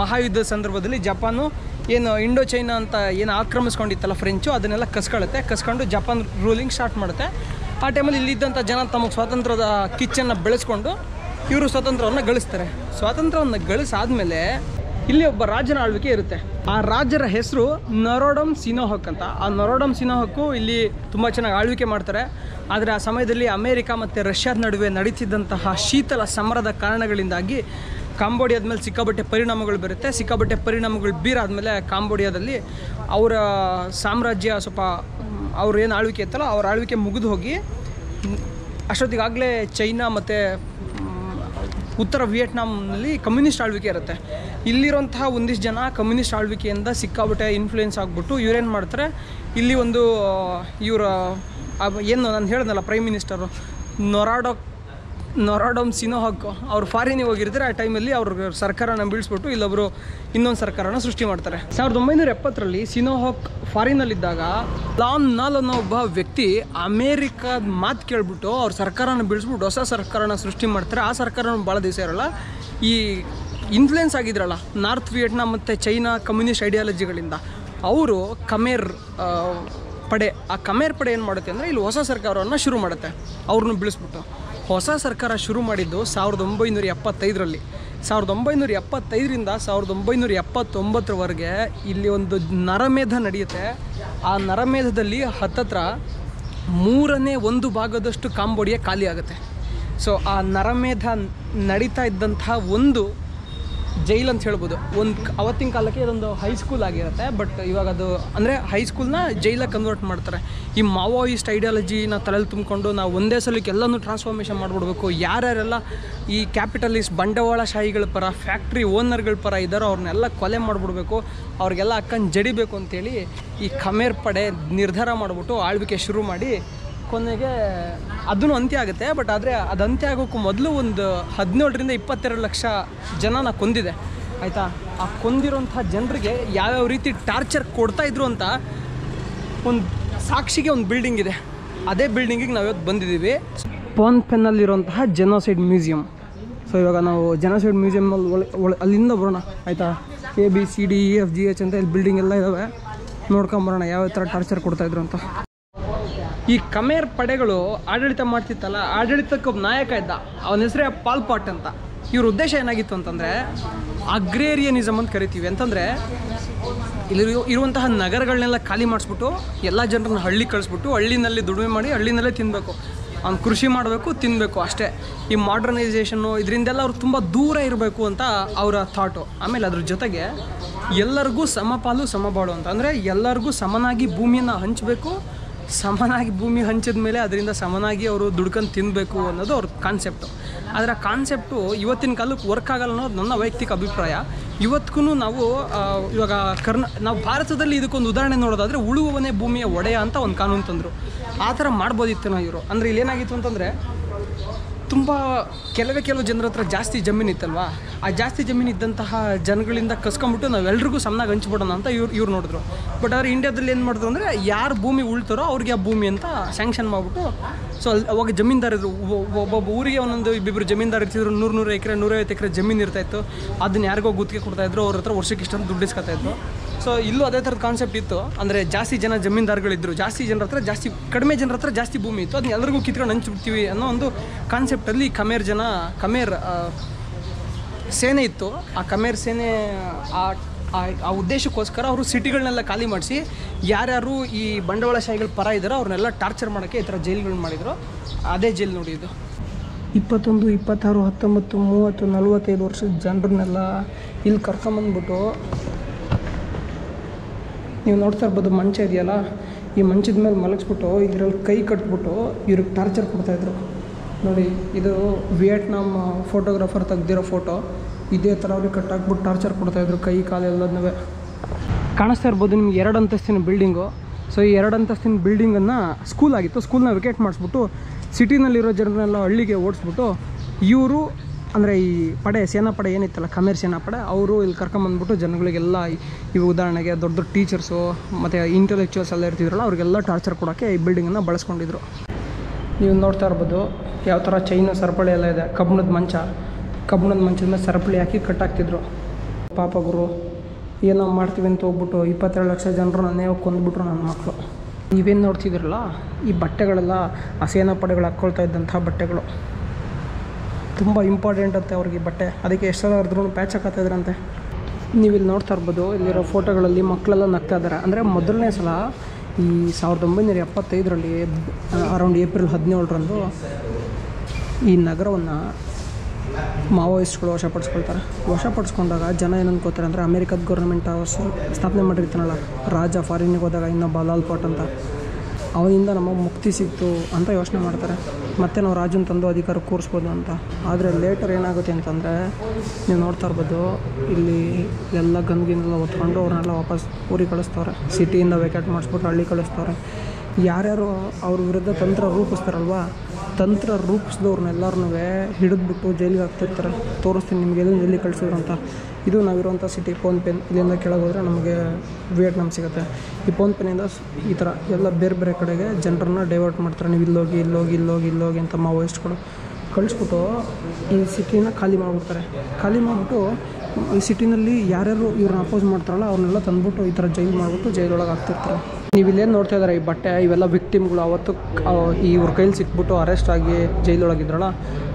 ಮಹಾಯುದ್ಧದ ಸಂದರ್ಭದಲ್ಲಿ ಜಪಾನು ಏನು ಇಂಡೋ ಚೈನಾ ಅಂತ ಏನು ಆಕ್ರಮಿಸ್ಕೊಂಡಿತ್ತಲ್ಲ ಫ್ರೆಂಚು, ಅದನ್ನೆಲ್ಲ ಕಸ್ಕೊಂಡು ಜಪಾನ್ ರೂಲಿಂಗ್ ಸ್ಟಾರ್ಟ್ ಮಾಡುತ್ತೆ. ಆ ಟೈಮಲ್ಲಿ ಇಲ್ಲಿದ್ದಂಥ ಜನ ತಮಗೆ ಸ್ವಾತಂತ್ರ್ಯದ ಕಿಚ್ಚನ್ನು ಬೆಳೆಸ್ಕೊಂಡು ಇವರು ಸ್ವಾತಂತ್ರ್ಯವನ್ನು ಗಳಿಸ್ತಾರೆ. ಸ್ವಾತಂತ್ರ್ಯವನ್ನು ಗಳಿಸಾದ್ಮೇಲೆ ಇಲ್ಲಿ ಒಬ್ಬ ರಾಜನ ಆಳ್ವಿಕೆ ಇರುತ್ತೆ. ಆ ರಾಜರ ಹೆಸರು ನೊರೊಡಮ್ ಸಿನೋಹಕ್ ಅಂತ. ಆ ನೊರೊಡಮ್ ಸಿನೋಹಕ್ಕು ಇಲ್ಲಿ ತುಂಬ ಚೆನ್ನಾಗಿ ಆಳ್ವಿಕೆ ಮಾಡ್ತಾರೆ. ಆದರೆ ಆ ಸಮಯದಲ್ಲಿ ಅಮೇರಿಕಾ ಮತ್ತು ರಷ್ಯಾದ ನಡುವೆ ನಡೀತಿದ್ದಂತಹ ಶೀತಲ ಸಮರದ ಕಾರಣಗಳಿಂದಾಗಿ ಕಾಂಬೋಡಿಯಾದ ಮೇಲೆ ಸಿಕ್ಕಾಬಟ್ಟೆ ಪರಿಣಾಮಗಳು ಬರುತ್ತೆ. ಸಿಕ್ಕಾಬಟ್ಟೆ ಪರಿಣಾಮಗಳು ಬೀರಾದ್ಮೇಲೆ ಕಾಂಬೋಡಿಯಾದಲ್ಲಿ ಅವರ ಸಾಮ್ರಾಜ್ಯ ಸ್ವಲ್ಪ ಅವ್ರು ಏನು ಆಳ್ವಿಕೆ ಇತ್ತಲ್ಲ ಅವ್ರ ಆಳ್ವಿಕೆ ಮುಗಿದು ಹೋಗಿ ಅಷ್ಟೊತ್ತಿಗಾಗಲೇ ಚೈನಾ ಮತ್ತು ಉತ್ತರ ವಿಯೆಟ್ನಾಂನಲ್ಲಿ ಕಮ್ಯುನಿಸ್ಟ್ ಆಳ್ವಿಕೆ ಇರುತ್ತೆ. ಇಲ್ಲಿರುವಂತಹ ಒಂದಿಷ್ಟು ಜನ ಕಮ್ಯುನಿಸ್ಟ್ ಆಳ್ವಿಕೆಯಿಂದ ಸಿಕ್ಕಾಬಟ್ಟೆ ಇನ್ಫ್ಲೂಯೆನ್ಸ್ ಆಗಿಬಿಟ್ಟು ಇವ್ರೇನು ಮಾಡ್ತಾರೆ, ಇಲ್ಲಿ ಒಂದು ಇವರ ಏನು ನಾನು ಹೇಳಿದ್ನಲ್ಲ ಪ್ರೈಮ್ ಮಿನಿಸ್ಟರು ನೊರೊಡಮ್ ಸಿನೋಹಕ್ ಅವ್ರು ಫಾರಿನಿಗೆ ಹೋಗಿರ್ತಾರೆ. ಆ ಟೈಮಲ್ಲಿ ಅವ್ರ ಸರ್ಕಾರನ ಬೀಳಿಸ್ಬಿಟ್ಟು ಇಲ್ಲೊಬ್ಬರು ಇನ್ನೊಂದು ಸರ್ಕಾರನ ಸೃಷ್ಟಿ ಮಾಡ್ತಾರೆ. 1970ರಲ್ಲಿ ಸಿನೋಹಕ್ ಫಾರಿನಲ್ಲಿದ್ದಾಗ ಲಾನ್ ನಾಲ್ ಅನ್ನೋ ಒಬ್ಬ ವ್ಯಕ್ತಿ ಅಮೇರಿಕಾದ ಮಾತು ಕೇಳ್ಬಿಟ್ಟು ಅವ್ರ ಸರ್ಕಾರನ ಬೀಳಿಸ್ಬಿಟ್ಟು ಹೊಸ ಸರ್ಕಾರನ ಸೃಷ್ಟಿ ಮಾಡ್ತಾರೆ. ಆ ಸರ್ಕಾರನ ಭಾಳ ದಿವಸ ಇರೋಲ್ಲ. ಈ ಇನ್ಫ್ಲುಯೆನ್ಸ್ ಆಗಿದ್ರಲ್ಲ ನಾರ್ತ್ ವಿಯೆಟ್ನಾಂ ಮತ್ತು ಚೈನಾ ಕಮ್ಯುನಿಸ್ಟ್ ಐಡಿಯಾಲಜಿಗಳಿಂದ ಅವರು ಖಮೇರ್ ಪಡೆ, ಆ ಖಮೇರ್ ಪಡೆ ಏನು ಮಾಡುತ್ತೆ ಅಂದರೆ ಇಲ್ಲಿ ಹೊಸ ಸರ್ಕಾರವನ್ನು ಶುರು ಮಾಡುತ್ತೆ. ಅವ್ರನ್ನ ಬೀಳಿಸ್ಬಿಟ್ಟು ಹೊಸ ಸರ್ಕಾರ ಶುರು ಮಾಡಿದ್ದು 1975ರಲ್ಲಿ. 1975ರಿಂದ 1979ರವರೆಗೆ ಇಲ್ಲಿ ಒಂದು ನರಮೇಧ ನಡೆಯುತ್ತೆ. ಆ ನರಮೇಧದಲ್ಲಿ ಹತ್ತತ್ರ 1/3 ಭಾಗದಷ್ಟು ಕಾಂಬೋಡಿಯಾ ಖಾಲಿ ಆಗುತ್ತೆ. ಸೊ ಆ ನರಮೇಧ ನಡೀತಾ ಇದ್ದಂತಹ ಒಂದು ಜೈಲ್ ಅಂತ ಹೇಳ್ಬೋದು. ಅವತ್ತಿನ ಕಾಲಕ್ಕೆ ಇದೊಂದು ಹೈಸ್ಕೂಲ್ ಆಗಿರುತ್ತೆ, ಬಟ್ ಇವಾಗ ಅದು ಅಂದರೆ ಹೈಸ್ಕೂಲ್ನ ಜೈಲಾಗಿ ಕನ್ವರ್ಟ್ ಮಾಡ್ತಾರೆ. ಈ ಮಾವೋಯಿಸ್ಟ್ ಐಡಿಯಾಲಜಿನ ತಲೆಯಲ್ಲಿ ತುಂಬಿಕೊಂಡು ನಾವು ಒಂದೇ ಸಲಕ್ಕೆ ಎಲ್ಲನೂ ಟ್ರಾನ್ಸ್ಫಾರ್ಮೇಷನ್ ಮಾಡಿಬಿಡ್ಬೇಕು. ಯಾರ್ಯಾರೆಲ್ಲ ಈ ಕ್ಯಾಪಿಟಲಿಸ್ಟ್ ಬಂಡವಾಳಶಾಹಿಗಳ ಪರ, ಫ್ಯಾಕ್ಟ್ರಿ ಓನರ್ಗಳ ಪರ ಇದ್ದಾರೋ ಅವ್ರನ್ನೆಲ್ಲ ಕೊಲೆ ಮಾಡಿಬಿಡ್ಬೇಕು, ಅವ್ರಿಗೆಲ್ಲ ಅಕ್ಕಂದು ಜಡಿಬೇಕು ಅಂತೇಳಿ ಈ ಖಮೇರ್ ಪಡೆ ನಿರ್ಧಾರ ಮಾಡಿಬಿಟ್ಟು ಆಳ್ವಿಕೆ ಶುರು ಮಾಡಿ ಕೊನೆಗೆ ಅದೂ ಅಂತ್ಯ ಆಗುತ್ತೆ. ಬಟ್ ಆದರೆ ಅದು ಅಂತ್ಯ ಆಗೋಕ್ಕೂ ಮೊದಲು ಒಂದು 17ರಿಂದ 22 ಲಕ್ಷ ಜನನ ಕೊಂದಿದೆ ಆಯಿತಾ. ಆ ಕೊಂದಿರೋಂಥ ಜನರಿಗೆ ಯಾವ್ಯಾವ ರೀತಿ ಟಾರ್ಚರ್ ಕೊಡ್ತಾಯಿದ್ರು ಅಂತ ಒಂದು ಸಾಕ್ಷಿಗೆ ಒಂದು ಬಿಲ್ಡಿಂಗ್ ಇದೆ. ಅದೇ ಬಿಲ್ಡಿಂಗಿಗೆ ನಾವು ಇವತ್ತು ಬಂದಿದ್ದೀವಿ, ಪಾನ್ ಪೆನ್ನಲ್ಲಿರುವಂತಹ ಜನೋಸೈಡ್ ಮ್ಯೂಸಿಯಂ. ಸೊ ಇವಾಗ ನಾವು ಜನೋಸೈಡ್ ಮ್ಯೂಸಿಯಮಲ್ಲಿ ಅಲ್ಲಿಂದ ಬರೋಣ ಆಯಿತಾ. ABCDEFGH ಅಂತ ಇಲ್ಲಿ ಬಿಲ್ಡಿಂಗ್ ಎಲ್ಲ ಇದ್ದಾವೆ, ನೋಡ್ಕೊಂಬರೋಣ ಯಾವ ಥರ ಟಾರ್ಚರ್ ಕೊಡ್ತಾಯಿದ್ರು ಅಂತ. ಈ ಖಮೇರ್ ಪಡೆಗಳು ಆಡಳಿತ ಮಾಡ್ತಿತ್ತಲ್ಲ, ಆಡಳಿತಕ್ಕೆ ಒಬ್ಬ ನಾಯಕ ಇದ್ದ, ಅವನ ಹೆಸರೇ ಪಾಲ್ ಪಾಟ್ ಅಂತ. ಇವ್ರ ಉದ್ದೇಶ ಏನಾಗಿತ್ತು ಅಂತಂದರೆ ಅಗ್ರೇರಿಯನಿಸಮ್ ಅಂತ ಕರಿತೀವಿ. ಅಂತಂದರೆ ಇಲ್ಲಿ ಇರುವಂತಹ ನಗರಗಳನ್ನೆಲ್ಲ ಖಾಲಿ ಮಾಡಿಸ್ಬಿಟ್ಟು ಎಲ್ಲ ಜನರನ್ನ ಹಳ್ಳಿ ಕಳಿಸ್ಬಿಟ್ಟು ಹಳ್ಳಿನಲ್ಲಿ ದುಡಿಮೆ ಮಾಡಿ ಹಳ್ಳಿನಲ್ಲೇ ತಿನ್ನಬೇಕು, ಅವ್ನು ಕೃಷಿ ಮಾಡಬೇಕು, ತಿನ್ನಬೇಕು ಅಷ್ಟೇ. ಈ ಮಾಡರ್ನೈಸೇಷನ್ನು ಇದರಿಂದೆಲ್ಲ ಅವ್ರು ತುಂಬ ದೂರ ಇರಬೇಕು ಅಂತ ಅವರ ಥಾಟು. ಆಮೇಲೆ ಅದ್ರ ಜೊತೆಗೆ ಎಲ್ಲರಿಗೂ ಸಮಪಾಲು ಸಮಬಾಳು ಅಂತ, ಅಂದರೆ ಎಲ್ಲರಿಗೂ ಸಮನಾಗಿ ಭೂಮಿಯನ್ನು ಹಂಚಬೇಕು, ಸಮನಾಗಿ ಭೂಮಿ ಹಂಚಿದ ಮೇಲೆ ಅದರಿಂದ ಸಮನಾಗಿ ಅವರು ದುಡ್ಕೊಂಡು ತಿನ್ನಬೇಕು ಅನ್ನೋದು ಅವ್ರ ಕಾನ್ಸೆಪ್ಟು. ಆದರೆ ಆ ಕಾನ್ಸೆಪ್ಟು ಇವತ್ತಿನ ಕಾಲಕ್ಕೆ ವರ್ಕ್ ಆಗಲ್ಲ ಅನ್ನೋದು ನನ್ನ ವೈಯಕ್ತಿಕ ಅಭಿಪ್ರಾಯ. ಇವತ್ತಿಗೂ ನಾವು ಇವಾಗ ನಾವು ಭಾರತದಲ್ಲಿ ಇದಕ್ಕೊಂದು ಉದಾಹರಣೆ ನೋಡೋದಾದರೆ ಉಳುವವನೇ ಭೂಮಿಯ ಒಡೆಯ ಅಂತ ಒಂದು ಕಾನೂನು ತಂದರು. ಆ ಥರ ಮಾಡ್ಬೋದಿತ್ತು ನಾವು ಇವರು. ಅಂದರೆ ಇಲ್ಲೇನಾಗಿತ್ತು ಅಂತಂದರೆ ತುಂಬ ಕೆಲವು ಜನರ ಹತ್ರ ಜಾಸ್ತಿ ಜಮೀನು ಇತ್ತಲ್ವಾ, ಆ ಜಾಸ್ತಿ ಜಮೀನು ಇದ್ದಂತಹ ಜನಗಳಿಂದ ಕಸ್ಕೊಂಬಿಟ್ಟು ನಾವೆಲ್ರಿಗೂ ಸಮನಾಗಿ ಹಂಚ್ಬಿಡೋಣ ಅಂತ ಇವ್ರು ನೋಡಿದ್ರು. ಬಟ್ ಆದರೆ ಇಂಡಿಯಾದಲ್ಲಿ ಏನು ಮಾಡಿದ್ರು ಅಂದರೆ ಯಾರು ಭೂಮಿ ಉಳ್ತಾರೋ ಅವ್ರಿಗೆ ಆ ಭೂಮಿ ಅಂತ ಸ್ಯಾಂಕ್ಷನ್ ಮಾಡಿಬಿಟ್ಟು, ಸೊ ಅವಾಗ ಜಮೀನ್ದಾರಿದ್ರು ಒಬ್ಬೊಬ್ಬ ಊರಿಗೆ ಒಂದೊಂದು ಇಬ್ಬಿಬ್ಬರು ಜಮೀನ್ದಾರು ಇರ್ತಿದ್ರು. 100 ಎಕರೆ 150 ಎಕರೆ ಜಮೀನು ಇರ್ತಾಯಿತ್ತು. ಅದನ್ನ ಯಾರಿಗೋ ಗುತ್ತಿಗೆ ಕೊಡ್ತಾಯಿದ್ರು, ಅವ್ರ ಹತ್ರ ವರ್ಷಕ್ಕೆ ಇಷ್ಟೊಂದು ದುಡ್ಡು ಇಸ್ಕೊತಾಯಿದ್ರು. ಸೊ ಇಲ್ಲೂ ಅದೇ ಥರದ ಕಾನ್ಸೆಪ್ಟ್ ಇತ್ತು. ಅಂದರೆ ಜಾಸ್ತಿ ಜನ ಜಮೀನ್ದಾರುಗಳಿದ್ದರು, ಜಾಸ್ತಿ ಜನರ ಹತ್ರ ಕಡಿಮೆ ಜನರ ಹತ್ರ ಜಾಸ್ತಿ ಭೂಮಿ ಇತ್ತು, ಅದನ್ನ ಎಲ್ಲರಿಗೂ ಕಿತ್ಕೊಂಡು ಹಂಚ್ಬಿಡ್ತೀವಿ ಅನ್ನೋ ಒಂದು ಕಾನ್ಸೆಪ್ಟಲ್ಲಿ ಖಮೇರ್ ಸೇನೆ ಇತ್ತು. ಆ ಖಮೇರ್ ಸೇನೆ ಆ ಉದ್ದೇಶಕ್ಕೋಸ್ಕರ ಅವರು ಸಿಟಿಗಳನ್ನೆಲ್ಲ ಖಾಲಿ ಮಾಡಿಸಿ ಯಾರ್ಯಾರು ಈ ಬಂಡವಾಳಶಾಹಿಗಳ ಪರ ಇದ್ದಾರೋ ಅವ್ರನ್ನೆಲ್ಲ ಟಾರ್ಚರ್ ಮಾಡೋಕ್ಕೆ ಈ ಥರ ಜೈಲ್ಗಳು ಮಾಡಿದರು. ಅದೇ ಜೈಲು ನೋಡಿ ಇದು. 21, 26, 19, 30, 45 ವರ್ಷದ ಜನರನ್ನೆಲ್ಲ ಇಲ್ಲಿ ಕರ್ಕೊಂಬಂದ್ಬಿಟ್ಟು ನೀವು ನೋಡ್ತಾ ಇರ್ಬೋದು, ಮಂಚ ಇದೆಯಲ್ಲ, ಈ ಮಂಚದ ಮೇಲೆ ಮಲಗಿಸ್ಬಿಟ್ಟು ಇದರಲ್ಲಿ ಕೈ ಕಟ್ಬಿಟ್ಟು ಇವ್ರಿಗೆ ಟಾರ್ಚರ್ ಕೊಡ್ತಾಯಿದ್ರು ನೋಡಿ. ಇದು ವಿಯೆಟ್ನಾಮ್ ಫೋಟೋಗ್ರಾಫರ್ ತೆಗ್ದಿರೋ ಫೋಟೋ. ಇದೇ ಥರ ಅವ್ರಿಗೆ ಕಟ್ಟಾಕ್ಬಿಟ್ಟು ಟಾರ್ಚರ್ ಕೊಡ್ತಾಯಿದ್ರು, ಕೈ ಕಾಲೆಲ್ಲದನ್ನೂ. ಕಾಣಿಸ್ತಾ ಇರ್ಬೋದು ನಿಮ್ಗೆ 2 ಅಂತಸ್ತಿನ ಬಿಲ್ಡಿಂಗು. ಸೊ ಈ 2 ಅಂತಸ್ತಿನ ಬಿಲ್ಡಿಂಗನ್ನು ಸ್ಕೂಲ್ ಆಗಿತ್ತು, ಸ್ಕೂಲ್ನ ವೆಕೇಟ್ ಮಾಡಿಸ್ಬಿಟ್ಟು ಸಿಟಿನಲ್ಲಿರೋ ಜನರನ್ನೆಲ್ಲ ಹಳ್ಳಿಗೆ ಓಡಿಸ್ಬಿಟ್ಟು ಇವರು ಅಂದರೆ ಈ ಸೇನಾಪಡೆ ಏನಿತ್ತಲ್ಲ, ಖಮೇರ್ ಸೇನಾಪಡೆ, ಅವರು ಇಲ್ಲಿ ಕರ್ಕೊಂಬಂದ್ಬಿಟ್ಟು ಜನಗಳಿಗೆಲ್ಲ ಈ ಉದಾಹರಣೆಗೆ ದೊಡ್ಡ ದೊಡ್ಡ ಟೀಚರ್ಸು ಮತ್ತು ಇಂಟೆಲೆಕ್ಚುವಲ್ಸ್ ಎಲ್ಲ ಇರ್ತಿದ್ರಲ್ಲ ಅವ್ರಿಗೆಲ್ಲ ಟಾರ್ಚರ್ ಕೊಡೋಕ್ಕೆ ಈ ಬಿಲ್ಡಿಂಗನ್ನು ಬಳಸ್ಕೊಂಡಿದ್ರು. ನೀವು ನೋಡ್ತಾ ಇರ್ಬೋದು ಯಾವ ಥರ ಚೈನು ಸರಪಳಿ ಎಲ್ಲ ಇದೆ. ಕಬ್ಬಣದ ಮಂಚದ ಮೇಲೆ ಸರಪಳಿ ಹಾಕಿ ಕಟ್ಟಾಕ್ತಿದ್ರು. ಪಾಪ ಗುರು ಏನೋ ಮಾಡ್ತೀವಿ ಅಂತ ಹೋಗ್ಬಿಟ್ಟು 22 ಲಕ್ಷ ಜನರು ನನ್ನೇ ಕೊಂದ್ಬಿಟ್ರು ನನ್ನ ಮಕ್ಕಳು. ನೀವೇನು ನೋಡ್ತಿದ್ರಲ್ಲ, ಈ ಬಟ್ಟೆಗಳೆಲ್ಲ ಆ ಸೇನಾಪಡೆಗಳು ಹಾಕ್ಕೊಳ್ತಾ ಇದ್ದಂಥ ಬಟ್ಟೆಗಳು. ತುಂಬ ಇಂಪಾರ್ಟೆಂಟ್ ಅಂತೆ ಅವ್ರಿಗೆ ಬಟ್ಟೆ, ಅದಕ್ಕೆ ಎಷ್ಟು ಸಲ ಹರಿದ್ರೂ ಪ್ಯಾಚ್ ಹಾಕತ್ತಿದ್ರಂತೆ. ನೀವು ಇಲ್ಲಿ ನೋಡ್ತಾ ಇರ್ಬೋದು, ಇಲ್ಲಿರೋ ಫೋಟೋಗಳಲ್ಲಿ ಮಕ್ಕಳೆಲ್ಲ ನಗ್ತಾ ಇದ್ದಾರೆ. ಅಂದರೆ ಮೊದಲನೇ ಸಲ ಈ 1975ರಲ್ಲಿ ಅರೌಂಡ್ ಏಪ್ರಿಲ್ 17ರಂದು ಈ ನಗರವನ್ನು ಮಾವೋಯಿಸ್ಟ್ಗಳು ವಶಪಡಿಸ್ಕೊಂಡಾಗ ಜನ ಏನು ಅನ್ಕೋತಾರೆ ಅಂದರೆ ಅಮೇರಿಕದ ಗೌರ್ಮೆಂಟ್ ಸ್ಥಾಪನೆ ಮಾಡಿರ್ತಾನಲ್ಲ ರಾಜ, ಫಾರಿನ್ಗೆ ಹೋದಾಗ ಇನ್ನೊಬ್ಬ ಲಾಲ್ ಪಾಟ್ ಅಂತ, ಅವನಿಂದ ನಮಗೆ ಮುಕ್ತಿ ಸಿಕ್ತು ಅಂತ ಯೋಚನೆ ಮಾಡ್ತಾರೆ. ಮತ್ತು ನಾವು ರಾಜನ ತಂದು ಅಧಿಕಾರ ಕೂರಿಸ್ಬೋದು ಅಂತ. ಆದರೆ ಲೇಟರ್ ಏನಾಗುತ್ತೆ ಅಂತಂದರೆ ನೀವು ನೋಡ್ತಾ ಇರ್ಬೋದು, ಇಲ್ಲಿ ಎಲ್ಲ ಗನ್ಗಿನೆಲ್ಲ ಹೊತ್ಕೊಂಡು ಅವ್ರನ್ನೆಲ್ಲ ವಾಪಸ್ ಊರಿಗೆ ಕಳಿಸ್ತವ್ರೆ. ಸಿಟಿಯಿಂದ ವೆಕೇಟ್ ಮಾಡಿಸ್ಬಿಟ್ಟು ಹಳ್ಳಿ ಕಳಿಸ್ತವ್ರೆ. ಯಾರ್ಯಾರು ಅವ್ರ ವಿರುದ್ಧ ತಂತ್ರ ರೂಪಿಸ್ತಾರಲ್ವ, ತಂತ್ರ ರೂಪಿಸಿದವ್ರನ್ನೆಲ್ಲರನ್ನೂ ಹಿಡಿದ್ಬಿಟ್ಟು ಜೈಲಿಗೆ ಹಾಕ್ತಿರ್ತಾರೆ. ತೋರಿಸ್ತೀನಿ ನಿಮಗೆ ಎಲ್ಲಿ ಕಳಿಸಿದ್ರು ಅಂತ. ಇದು ನಾವಿರುವಂಥ ಸಿಟಿ ಪೋನ್ ಪೆನ್. ಇಲ್ಲಿಂದ ಕೆಳಗೆ ಹೋದರೆ ನಮಗೆ ವಿಯೆಟ್ನಾಮ್ ಸಿಗುತ್ತೆ. ಈ ಪೋನ್ ಪೆನ್ನಿಂದ ಈ ಥರ ಎಲ್ಲ ಬೇರೆ ಬೇರೆ ಕಡೆಗೆ ಜನರನ್ನ ಡೈವರ್ಟ್ ಮಾಡ್ತಾರೆ. ನೀವು ಇಲ್ಲೋಗಿ ಅಂತ ಮಾವೋಯಿಸ್ಟ್ಗಳು ಕಳಿಸ್ಬಿಟ್ಟು ಈ ಸಿಟಿನ ಖಾಲಿ ಮಾಡಿಬಿಡ್ತಾರೆ. ಖಾಲಿ ಮಾಡಿಬಿಟ್ಟು ಈ ಸಿಟಿನಲ್ಲಿ ಯಾರ್ಯಾರು ಇವ್ರನ್ನ ಅಪೋಸ್ ಮಾಡ್ತಾರಲ್ಲ ಅವ್ರನ್ನೆಲ್ಲ ತಂದುಬಿಟ್ಟು ಈ ಥರ ಜೈಲು ಮಾಡಿಬಿಟ್ಟು ಜೈಲೊಳಗೆ ಹಾಕ್ತಿರ್ತಾರೆ. ನೀವು ಇಲ್ಲೇನು ನೋಡ್ತಾ ಇದ್ದಾರೆ, ಈ ಬಟ್ಟೆ ಇವೆಲ್ಲ ವಿಕ್ಟಿಮ್ಗಳು ಅವತ್ತು ಇವ್ರ ಕೈಲಿ ಸಿಕ್ಬಿಟ್ಟು ಅರೆಸ್ಟ್ ಆಗಿ ಜೈಲೊಳಗಿದ್ರಲ್ಲ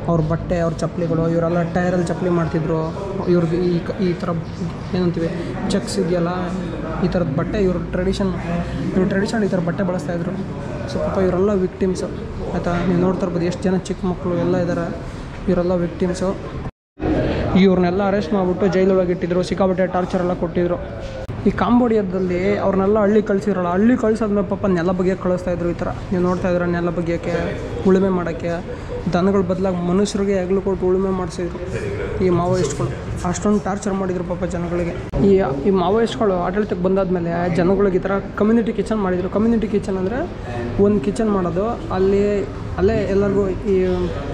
ಅವ್ರ ಬಟ್ಟೆ, ಅವ್ರ ಚಪ್ಪಲಿಗಳು. ಇವರೆಲ್ಲ ಟೈರಲ್ಲಿ ಚಪ್ಪಲಿ ಮಾಡ್ತಿದ್ರು. ಇವ್ರಿಗೆ ಈ ಥರ ಏನಂತೀವಿ ಚೆಕ್ಸ್ ಇದೆಯಲ್ಲ, ಈ ಥರದ ಬಟ್ಟೆ ಇವ್ರ ಟ್ರೆಡಿಷನ್ ಈ ಥರ ಬಟ್ಟೆ ಬಳಸ್ತಾಯಿದ್ರು. ಸೊ ಪಾಪ ಇವರೆಲ್ಲ ವಿಕ್ಟಿಮ್ಸು ಆಯಿತಾ. ನೀವು ನೋಡ್ತಾ ಇರ್ಬೋದು ಎಷ್ಟು ಜನ ಚಿಕ್ಕ ಮಕ್ಕಳು ಎಲ್ಲ ಇದ್ದಾರೆ, ಇವರೆಲ್ಲ ವಿಕ್ಟಿಮ್ಸು. ಇವ್ರನ್ನೆಲ್ಲ ಅರೆಸ್ಟ್ ಮಾಡಿಬಿಟ್ಟು ಜೈಲೊಳಗೆ ಇಟ್ಟಿದ್ರು, ಸಿಕ್ಕಾಪಟ್ಟೆ ಟಾರ್ಚರ್ ಎಲ್ಲ ಕೊಟ್ಟಿದ್ರು. ಈ ಕಾಂಬೋಡಿಯಾದಲ್ಲಿ ಅವ್ರನ್ನೆಲ್ಲ ಹಳ್ಳಿ ಕಳಿಸಿರಲ್ಲ, ಹಳ್ಳಿ ಕಳ್ಸಾದ್ಮೇಲೆ ಪಾಪ ನೆಲ ಬಗೆಯಕ್ಕೆ ಕಳಿಸ್ತಾಯಿದ್ರು. ಈ ಥರ ನೀವು ನೋಡ್ತಾ ಇದ್ರೆ ನೆಲ ಬಗೆಯೋಕ್ಕೆ, ಉಳುಮೆ ಮಾಡೋಕ್ಕೆ, ದನಗಳ ಬದಲಾಗಿ ಮನುಷ್ಯರಿಗೆ ಹೆಗ್ಲು ಕೊಟ್ಟು ಉಳುಮೆ ಮಾಡಿಸಿದ್ರು ಈ ಮಾವೋಯಿಸ್ಟ್ಗಳು. ಅಷ್ಟೊಂದು ಟಾರ್ಚರ್ ಮಾಡಿದ್ರು ಪಾಪ ಜನಗಳಿಗೆ. ಈ ಮಾವೋಯಿಸ್ಟ್ಗಳು ಆಡಳಿತಕ್ಕೆ ಬಂದಾದಮೇಲೆ ಜನಗಳಿಗೆ ಈ ಥರ ಕಮ್ಯುನಿಟಿ ಕಿಚನ್ ಮಾಡಿದರು. ಕಮ್ಯುನಿಟಿ ಕಿಚನ್ ಅಂದರೆ ಒಂದು ಕಿಚನ್ ಮಾಡೋದು, ಅಲ್ಲೇ ಎಲ್ಲರಿಗೂ ಈ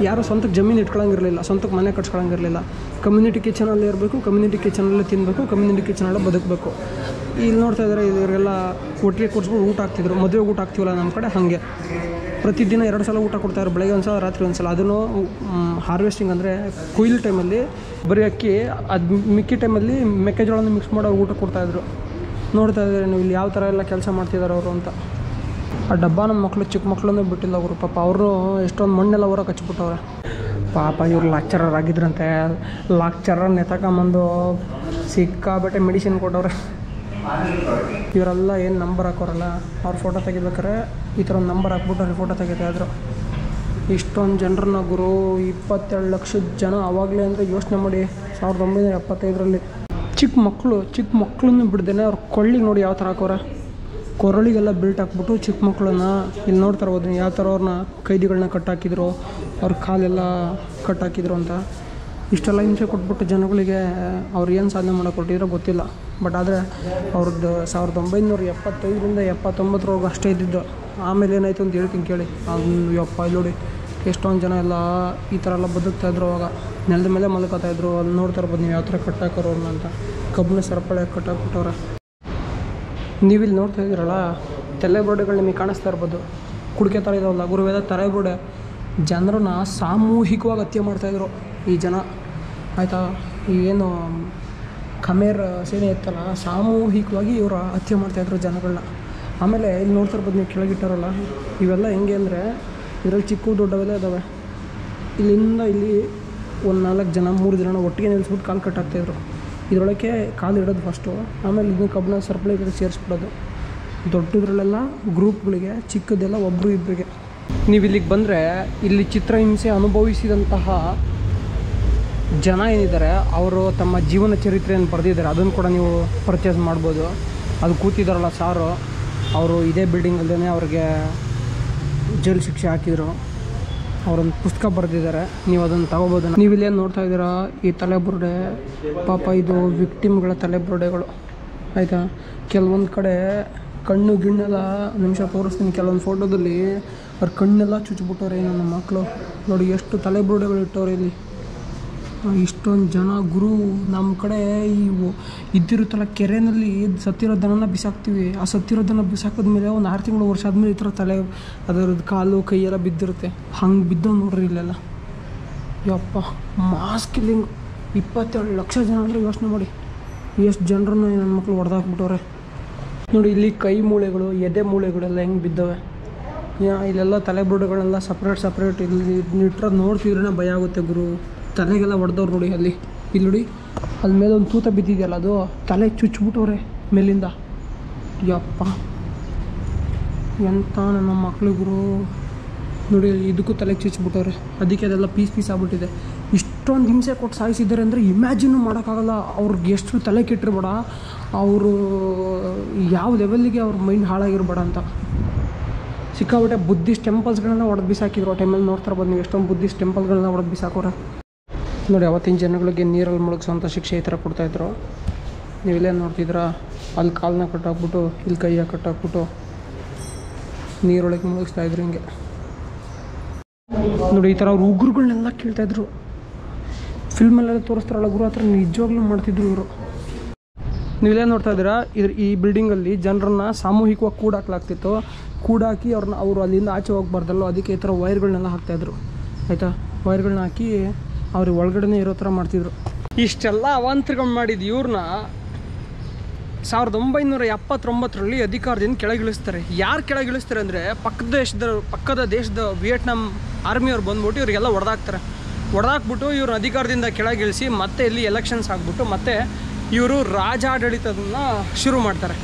ಯಾರು ಸ್ವಂತಕ್ಕೆ ಜಮೀನು ಇಟ್ಕೊಳ್ಳೋಂಗಿರಲಿಲ್ಲ, ಸ್ವಂತಕ್ಕೆ ಮನೆ ಕಟ್ಸ್ಕೊಳ್ಳೋಂಗಿರಲಿಲ್ಲ. ಕಮ್ಯುನಿಟಿ ಕಿಚನಲ್ಲಿ ಇರಬೇಕು, ಕಮ್ಯುನಿಟಿ ಕಿಚನಲ್ಲೇ ತಿನ್ನಬೇಕು, ಕಮ್ಯುನಿಟಿ ಕಿಚನಲ್ಲೇ ಬದುಕಬೇಕು. ಇಲ್ಲಿ ನೋಡ್ತಾ ಇದ್ದಾರೆ ಇವರೆಲ್ಲ ಒಟ್ಟಿಗೆ ಕೂರಿಸ್ಬಿಟ್ಟು ಊಟ ಹಾಕ್ತಿದ್ರು. ಮದುವೆ ಊಟ ಹಾಕ್ತೀವಲ್ಲ ನಮ್ಮ ಕಡೆ ಹಾಗೆ ಪ್ರತಿದಿನ 2 ಸಲ ಊಟ ಕೊಡ್ತಾಯಿದ್ರು, ಬೆಳಗ್ಗೆ ಒಂದು ಸಲ, ರಾತ್ರಿ ಒಂದು ಸಲ. ಅದನ್ನು ಹಾರ್ವೆಸ್ಟಿಂಗ್ ಅಂದರೆ ಕೊಯ್ಲು ಟೈಮಲ್ಲಿ ಬರೀ ಅಕ್ಕಿ, ಅದು ಮಿಕ್ಕಿ ಟೈಮಲ್ಲಿ ಮೆಕ್ಕೆಜೋಳನ ಮಿಕ್ಸ್ ಮಾಡೋ ಊಟ ಕೊಡ್ತಾಯಿದ್ರು. ನೋಡ್ತಾ ಇದ್ದಾರೆ ನೀವು ಇಲ್ಲಿ ಯಾವ ಥರ ಎಲ್ಲ ಕೆಲಸ ಮಾಡ್ತಿದ್ದಾರೆ ಅವರು ಅಂತ. ಆ ಡಬ್ಬ ನಮ್ಮ ಮಕ್ಕಳು, ಚಿಕ್ಕ ಮಕ್ಕಳನ್ನೂ ಬಿಟ್ಟಿಲ್ಲ ಅವರು ಪಾಪ. ಅವರು ಎಷ್ಟೊಂದು ಮಣ್ಣೆಲ್ಲ ಹೊರಗೆ ಹಚ್ಬಿಟ್ಟವ್ರೆ ಪಾಪ. ಇವ್ರು ಲಾಕ್ಚರರ್ ಆಗಿದ್ರಂತೆ, ಲಾಕ್ಚರರ್ ನೆತಕೊಂಬಂದು ಸಿಕ್ಕಾಬಟ್ಟೆ ಮೆಡಿಸಿನ್ ಕೊಟ್ಟವ್ರೆ. ಇವರೆಲ್ಲ ಏನು ನಂಬರ್ ಹಾಕೋರಲ್ಲ, ಅವ್ರ ಫೋಟೋ ತೆಗಿಬೇಕಾರೆ ಈ ಥರ ಒಂದು ನಂಬರ್ ಹಾಕ್ಬಿಟ್ಟು ಅವ್ರಿಗೆ ಫೋಟೋ ತೆಗಿತಾಯಿದ್ರು. ಇಷ್ಟೊಂದು ಜನರನ್ನ ಗುರು, 22 ಲಕ್ಷದ ಜನ ಆವಾಗಲೇ ಅಂದರೆ ಯೋಚನೆ ಮಾಡಿ. 1975ರಲ್ಲಿ ಚಿಕ್ಕ ಮಕ್ಕಳನ್ನು ಬಿಡ್ದೇನೆ ಅವ್ರ ಕೊಳ್ಳಿಗೆ ನೋಡಿ ಯಾವ ಥರ ಹಾಕೋರೆ. ಕೊರಳಿಗೆಲ್ಲ ಬೆಲ್ಟ್ ಹಾಕ್ಬಿಟ್ಟು ಚಿಕ್ಕ ಮಕ್ಕಳನ್ನ ಇಲ್ಲಿ ನೋಡ್ತಾರೆ ಹೋದ್ರೆ ಯಾವ ಥರ ಅವ್ರನ್ನ ಕೈದಿಗಳನ್ನ ಕಟ್ಟಾಕಿದ್ರು, ಅವ್ರ ಕಾಲೆಲ್ಲ ಕಟ್ಟಾಕಿದ್ರು ಅಂತ. ಇಷ್ಟೆಲ್ಲ ಹಿಂಸೆ ಕೊಟ್ಬಿಟ್ಟು ಜನಗಳಿಗೆ ಅವ್ರು ಏನು ಸಾಧನೆ ಮಾಡೋಕೆ ಕೊಟ್ಟಿರೋ ಗೊತ್ತಿಲ್ಲ. ಬಟ್ ಆದರೆ ಅವ್ರದ್ದು 1975ರಿಂದ 79ರವರೆಗೂ ಅಷ್ಟೇ ಇದ್ದಿದ್ದು. ಆಮೇಲೆ ಏನಾಯಿತು ಅಂತ ಹೇಳ್ತೀನಿ ಕೇಳಿ. ಯಪ್ಪ ಇಲ್ಲಿ ನೋಡಿ ಎಷ್ಟೊಂದು ಜನ ಎಲ್ಲ ಈ ಥರ ಎಲ್ಲ ಬದುಕ್ತಾಯಿದ್ರು. ಅವಾಗ ನೆಲದ ಮೇಲೆ ಮಲ್ಕೋತಾಯಿದ್ರು. ಅಲ್ಲಿ ನೋಡ್ತಾ ಇರ್ಬೋದು ನೀವು ಯಾವ ಥರ ಕಟ್ಟಾಕೋರು ಅವ್ರನ್ನ ಅಂತ. ಕಬ್ಬಿನ ಸರಪಳಿ ಕಟ್ಟಾಕ್ಬಿಟ್ಟವ್ರೆ. ನೀವಿಲ್ಲಿ ನೋಡ್ತಾ ಇದ್ದೀರಲ್ಲ ತಲೆಬುರುಡೆಗಳು ನಿಮಗೆ ಕಾಣಿಸ್ತಾ ಇರ್ಬೋದು. ಕುಡಿಕೆ ಥರ ಇರೋಲ್ಲ ಗುರುವೇದ ತಲೆಬುರುಡೆ. ಜನರನ್ನ ಸಾಮೂಹಿಕವಾಗಿ ಹತ್ಯೆ ಮಾಡ್ತಾಯಿದ್ರು ಈ ಜನ, ಆಯಿತಾ. ಏನು ಖಮೇರ್ ಸೇನೆ ಇತ್ತಲ್ಲ, ಸಾಮೂಹಿಕವಾಗಿ ಇವರು ಹತ್ಯೆ ಮಾಡ್ತಾಯಿದ್ರು ಜನಗಳನ್ನ. ಆಮೇಲೆ ಇಲ್ಲಿ ನೋಡ್ತಾ ಇರ್ಬೋದು ನೀವು ಕೆಳಗಿಟ್ಟಾರಲ್ಲ, ಇವೆಲ್ಲ ಹೆಂಗೆ ಅಂದರೆ ಇದರಲ್ಲಿ ಚಿಕ್ಕ ದೊಡ್ಡವೆಲ್ಲ ಇದ್ದಾವೆ. ಇಲ್ಲಿಂದ ಇಲ್ಲಿ ಒಂದು 4 ಜನ 3 ಜನ ಒಟ್ಟಿಗೆ ನಿಲ್ಲಿಸ್ಬಿಟ್ಟು ಕಾಲು ಕಟ್ಟಾಗ್ತಾಯಿದ್ರು. ಇದರೊಳಗೆ ಕಾಲು ಇಡೋದು ಫಸ್ಟು, ಆಮೇಲೆ ಇದನ್ನ ಕಬ್ಬನ ಸರಪಳಿಗೆ ಸೇರಿಸ್ಬಿಡೋದು. ದೊಡ್ಡದ್ರಲ್ಲೆಲ್ಲ ಗ್ರೂಪ್ಗಳಿಗೆ, ಚಿಕ್ಕದೆಲ್ಲ ಒಬ್ಬರು ಇಬ್ಬರಿಗೆ. ನೀವು ಇಲ್ಲಿಗೆ ಬಂದರೆ ಇಲ್ಲಿ ಚಿತ್ರಹಿಂಸೆ ಅನುಭವಿಸಿದಂತಹ ಜನ ಏನಿದ್ದಾರೆ ಅವರು ತಮ್ಮ ಜೀವನ ಚರಿತ್ರೆಯನ್ನು ಬರೆದಿದ್ದಾರೆ. ಅದನ್ನು ಕೂಡ ನೀವು ಪರ್ಚೇಸ್ ಮಾಡ್ಬೋದು. ಅದು ಕೂತಿದ್ದಾರಲ್ಲ ಸಾರು, ಅವರು ಇದೇ ಬಿಲ್ಡಿಂಗಲ್ಲೇ ಅವ್ರಿಗೆ ಜೈಲು ಶಿಕ್ಷೆ ಹಾಕಿದರು. ಅವರೊಂದು ಪುಸ್ತಕ ಬರೆದಿದ್ದಾರೆ, ನೀವು ಅದನ್ನು ತಗೋಬೋದು. ನೀವು ಇಲ್ಲೇನು ನೋಡ್ತಾ ಇದ್ದೀರಾ ಈ ತಲೆಬುರುಡೆ, ಪಾಪ ಇದು ವಿಕ್ಟಿಮ್ಗಳ ತಲೆಬುರುಡೆಗಳು, ಆಯಿತಾ. ಕೆಲವೊಂದು ಕಡೆ ಕಣ್ಣು ಗಿಣ್ಣೆಲ್ಲ ನಿಮಿಷ ತೋರಿಸ್ತೀನಿ. ಕೆಲವೊಂದು ಫೋಟೋದಲ್ಲಿ ಅವ್ರ ಕಣ್ಣೆಲ್ಲ ಚುಚ್ಚಿಬಿಟ್ಟವ್ರೆ ನನ್ನ ಮಕ್ಕಳು. ನೋಡಿ ಎಷ್ಟು ತಲೆಬುರುಡೆಗಳು ಇಟ್ಟವ್ರೆ ಇಲ್ಲಿ. ಇಷ್ಟೊಂದು ಜನ ಗುರು. ನಮ್ಮ ಕಡೆ ಇದ್ದಿರುತ್ತಲ್ಲ ಕೆರೆಯಲ್ಲಿ ಸತ್ತಿರೋ ದನನ ಬಿಸಾಕ್ತೀವಿ. ಆ ಸತ್ತಿರೋ ದನ ಬಿಸಾಕಿದ್ಮೇಲೆ ಒಂದು 6 ತಿಂಗಳು ವರ್ಷ ಆದಮೇಲೆ ಈ ಥರ ತಲೆ ಅದರದ್ದು ಕಾಲು ಕೈಯೆಲ್ಲ ಬಿದ್ದಿರುತ್ತೆ. ಹಂಗೆ ಬಿದ್ದವು ನೋಡ್ರಿ ಇಲ್ಲೆಲ್ಲ. ಯಪ್ಪ ಮಾಸ್ ಕಿಲ್ಲಿಂಗ್. 22 ಲಕ್ಷ ಜನ ಅಂದರೆ ಯೋಚನೆ ಮಾಡಿ ಎಷ್ಟು ಜನರನ್ನು ನನ್ನ ಮಕ್ಕಳು ಹೊಡೆದಾಕ್ಬಿಟ್ಟವ್ರೆ. ನೋಡಿ ಇಲ್ಲಿ ಕೈ ಮೂಳೆಗಳು, ಎದೆ ಮೂಳೆಗಳೆಲ್ಲ ಹೆಂಗೆ ಬಿದ್ದವೆ. ಇಲ್ಲೆಲ್ಲ ತಲೆಬುರುಡೆಗಳೆಲ್ಲ ಸಪ್ರೇಟ್ ಇಲ್ಲಿ ಇಟ್ಟರೋದು ನೋಡ್ತಿದ್ರೇ ಭಯ ಆಗುತ್ತೆ ಗುರು. ತಲೆಗೆಲ್ಲ ಹೊಡೆದವ್ರು ನೋಡಿ ಅಲ್ಲಿ. ಇಲ್ಲಿ ನೋಡಿ ಅಲ್ಲಿ ಮೇಲೆ ಒಂದು ತೂತ ಬಿದ್ದಿದೆಯಲ್ಲ, ಅದು ತಲೆ ಚುಚ್ಚಿಬಿಟ್ಟವ್ರೆ ಮೇಲಿಂದ. ಯಪ್ಪ ಎಂಥ ನನ್ನ ಮಕ್ಳಿಗೂ ನೋಡಿ ಇದಕ್ಕೂ ತಲೆಗೆ ಚುಚ್ಚಿಬಿಟ್ಟವ್ರೆ. ಅದಕ್ಕೆ ಅದೆಲ್ಲ ಪೀಸ್ ಆಗ್ಬಿಟ್ಟಿದೆ. ಇಷ್ಟೊಂದು ಹಿಂಸೆ ಕೊಟ್ಟು ಸಾಯಿಸಿದ್ದಾರೆ ಅಂದರೆ ಇಮ್ಯಾಜಿನು ಮಾಡೋಕ್ಕಾಗಲ್ಲ. ಅವ್ರಿಗೆ ಎಷ್ಟು ತಲೆ ಕೆಟ್ಟಿರ್ಬೇಡ, ಅವರು ಯಾವ ಲೆವೆಲ್ಲಿಗೆ ಅವ್ರ ಮೈಂಡ್ ಹಾಳಾಗಿರ್ಬೇಡ ಅಂತ. ಸಿಕ್ಕಾಬಿಟ್ಟೆ ಬುದ್ಧಿಸ್ಟ್ ಟೆಂಪಲ್ಸ್ಗಳನ್ನ ಹೊಡೆದು ಬಿಸಾಕಿದ್ರು. ಆ ಟೈಮಲ್ಲಿ ನೋಡ್ತಾ ಇರ್ಬೋದು ನೀವು ಎಷ್ಟೊಂದು ಬುದ್ಧಿಸ್ಟ್ ಟೆಂಪಲ್ಗಳನ್ನ ಹೊಡೆದು ಬಿಸಾಕೋರೆ. ನೋಡಿ ಅವತ್ತಿನ ಜನಗಳಿಗೆ ನೀರಲ್ಲಿ ಮುಳುಗಿಸೋಂಥ ಶಿಕ್ಷೆ ಈ ಥರ ಕೊಡ್ತಾಯಿದ್ರು. ನೀವಿಲ್ಲೇನು ನೋಡ್ತಿದ್ದೀರಾ, ಅಲ್ಲಿ ಕಾಲನ್ನ ಕಟ್ಟಾಕ್ಬಿಟ್ಟು ಇಲ್ಲಿ ಕೈಯ ಕಟ್ಟಾಕ್ಬಿಟ್ಟು ನೀರೊಳಗೆ ಮುಳುಗಿಸ್ತಾಯಿದ್ರು. ಹಿಂಗೆ ನೋಡಿ ಈ ಥರ ಅವ್ರು ಉಗುರುಗಳನ್ನೆಲ್ಲ ಕೇಳ್ತಾಯಿದ್ರು. ಫಿಲ್ಮಲ್ಲೆಲ್ಲ ತೋರಿಸ್ತಾರಲ್ಲ ಗುರು, ಆ ಥರ ನಿಜವಾಗ್ಲೂ ಮಾಡ್ತಿದ್ರು ಇವರು. ನೀವಿಲ್ಲೇನು ನೋಡ್ತಾ ಇದ್ದೀರಾ, ಈ ಬಿಲ್ಡಿಂಗಲ್ಲಿ ಜನರನ್ನ ಸಾಮೂಹಿಕವಾಗಿ ಕೂಡಾಕ್ಲಾಗ್ತಿತ್ತು. ಕೂಡಾಕಿ ಅವರು ಅಲ್ಲಿಂದ ಆಚೆ ಹೋಗ್ಬಾರ್ದಲ್ಲೋ, ಅದಕ್ಕೆ ಈ ಥರ ವೈರ್ಗಳನ್ನೆಲ್ಲ ಹಾಕ್ತಾಯಿದ್ರು, ಆಯಿತಾ. ವೈರ್ಗಳನ್ನ ಹಾಕಿ ಅವ್ರಿಗೆ ಒಳಗಡೆ ಇರೋ ಥರ ಮಾಡ್ತಿದ್ರು. ಇಷ್ಟೆಲ್ಲ ಅವಾಂತರಗಳು ಮಾಡಿದ್ದು ಇವ್ರನ್ನ 1979ರಲ್ಲಿ ಅಧಿಕಾರದಿಂದ ಕೆಳಗಿಳಿಸ್ತಾರೆ. ಯಾರು ಕೆಳಗಿಳಿಸ್ತಾರೆ ಅಂದರೆ ಪಕ್ಕದ ದೇಶದ ವಿಯೆಟ್ನಾಂ ಆರ್ಮಿಯವ್ರು ಬಂದ್ಬಿಟ್ಟು ಇವರಿಗೆಲ್ಲ ಹೊಡೆದಾಕ್ಬಿಟ್ಟು ಇವ್ರ ಅಧಿಕಾರದಿಂದ ಕೆಳಗಿಳಿಸಿ ಮತ್ತೆ ಇಲ್ಲಿ ಎಲೆಕ್ಷನ್ಸ್ ಆಗಿಬಿಟ್ಟು ಮತ್ತೆ ಇವರು ರಾಜಾಡಳಿತದನ್ನು ಶುರು ಮಾಡ್ತಾರೆ.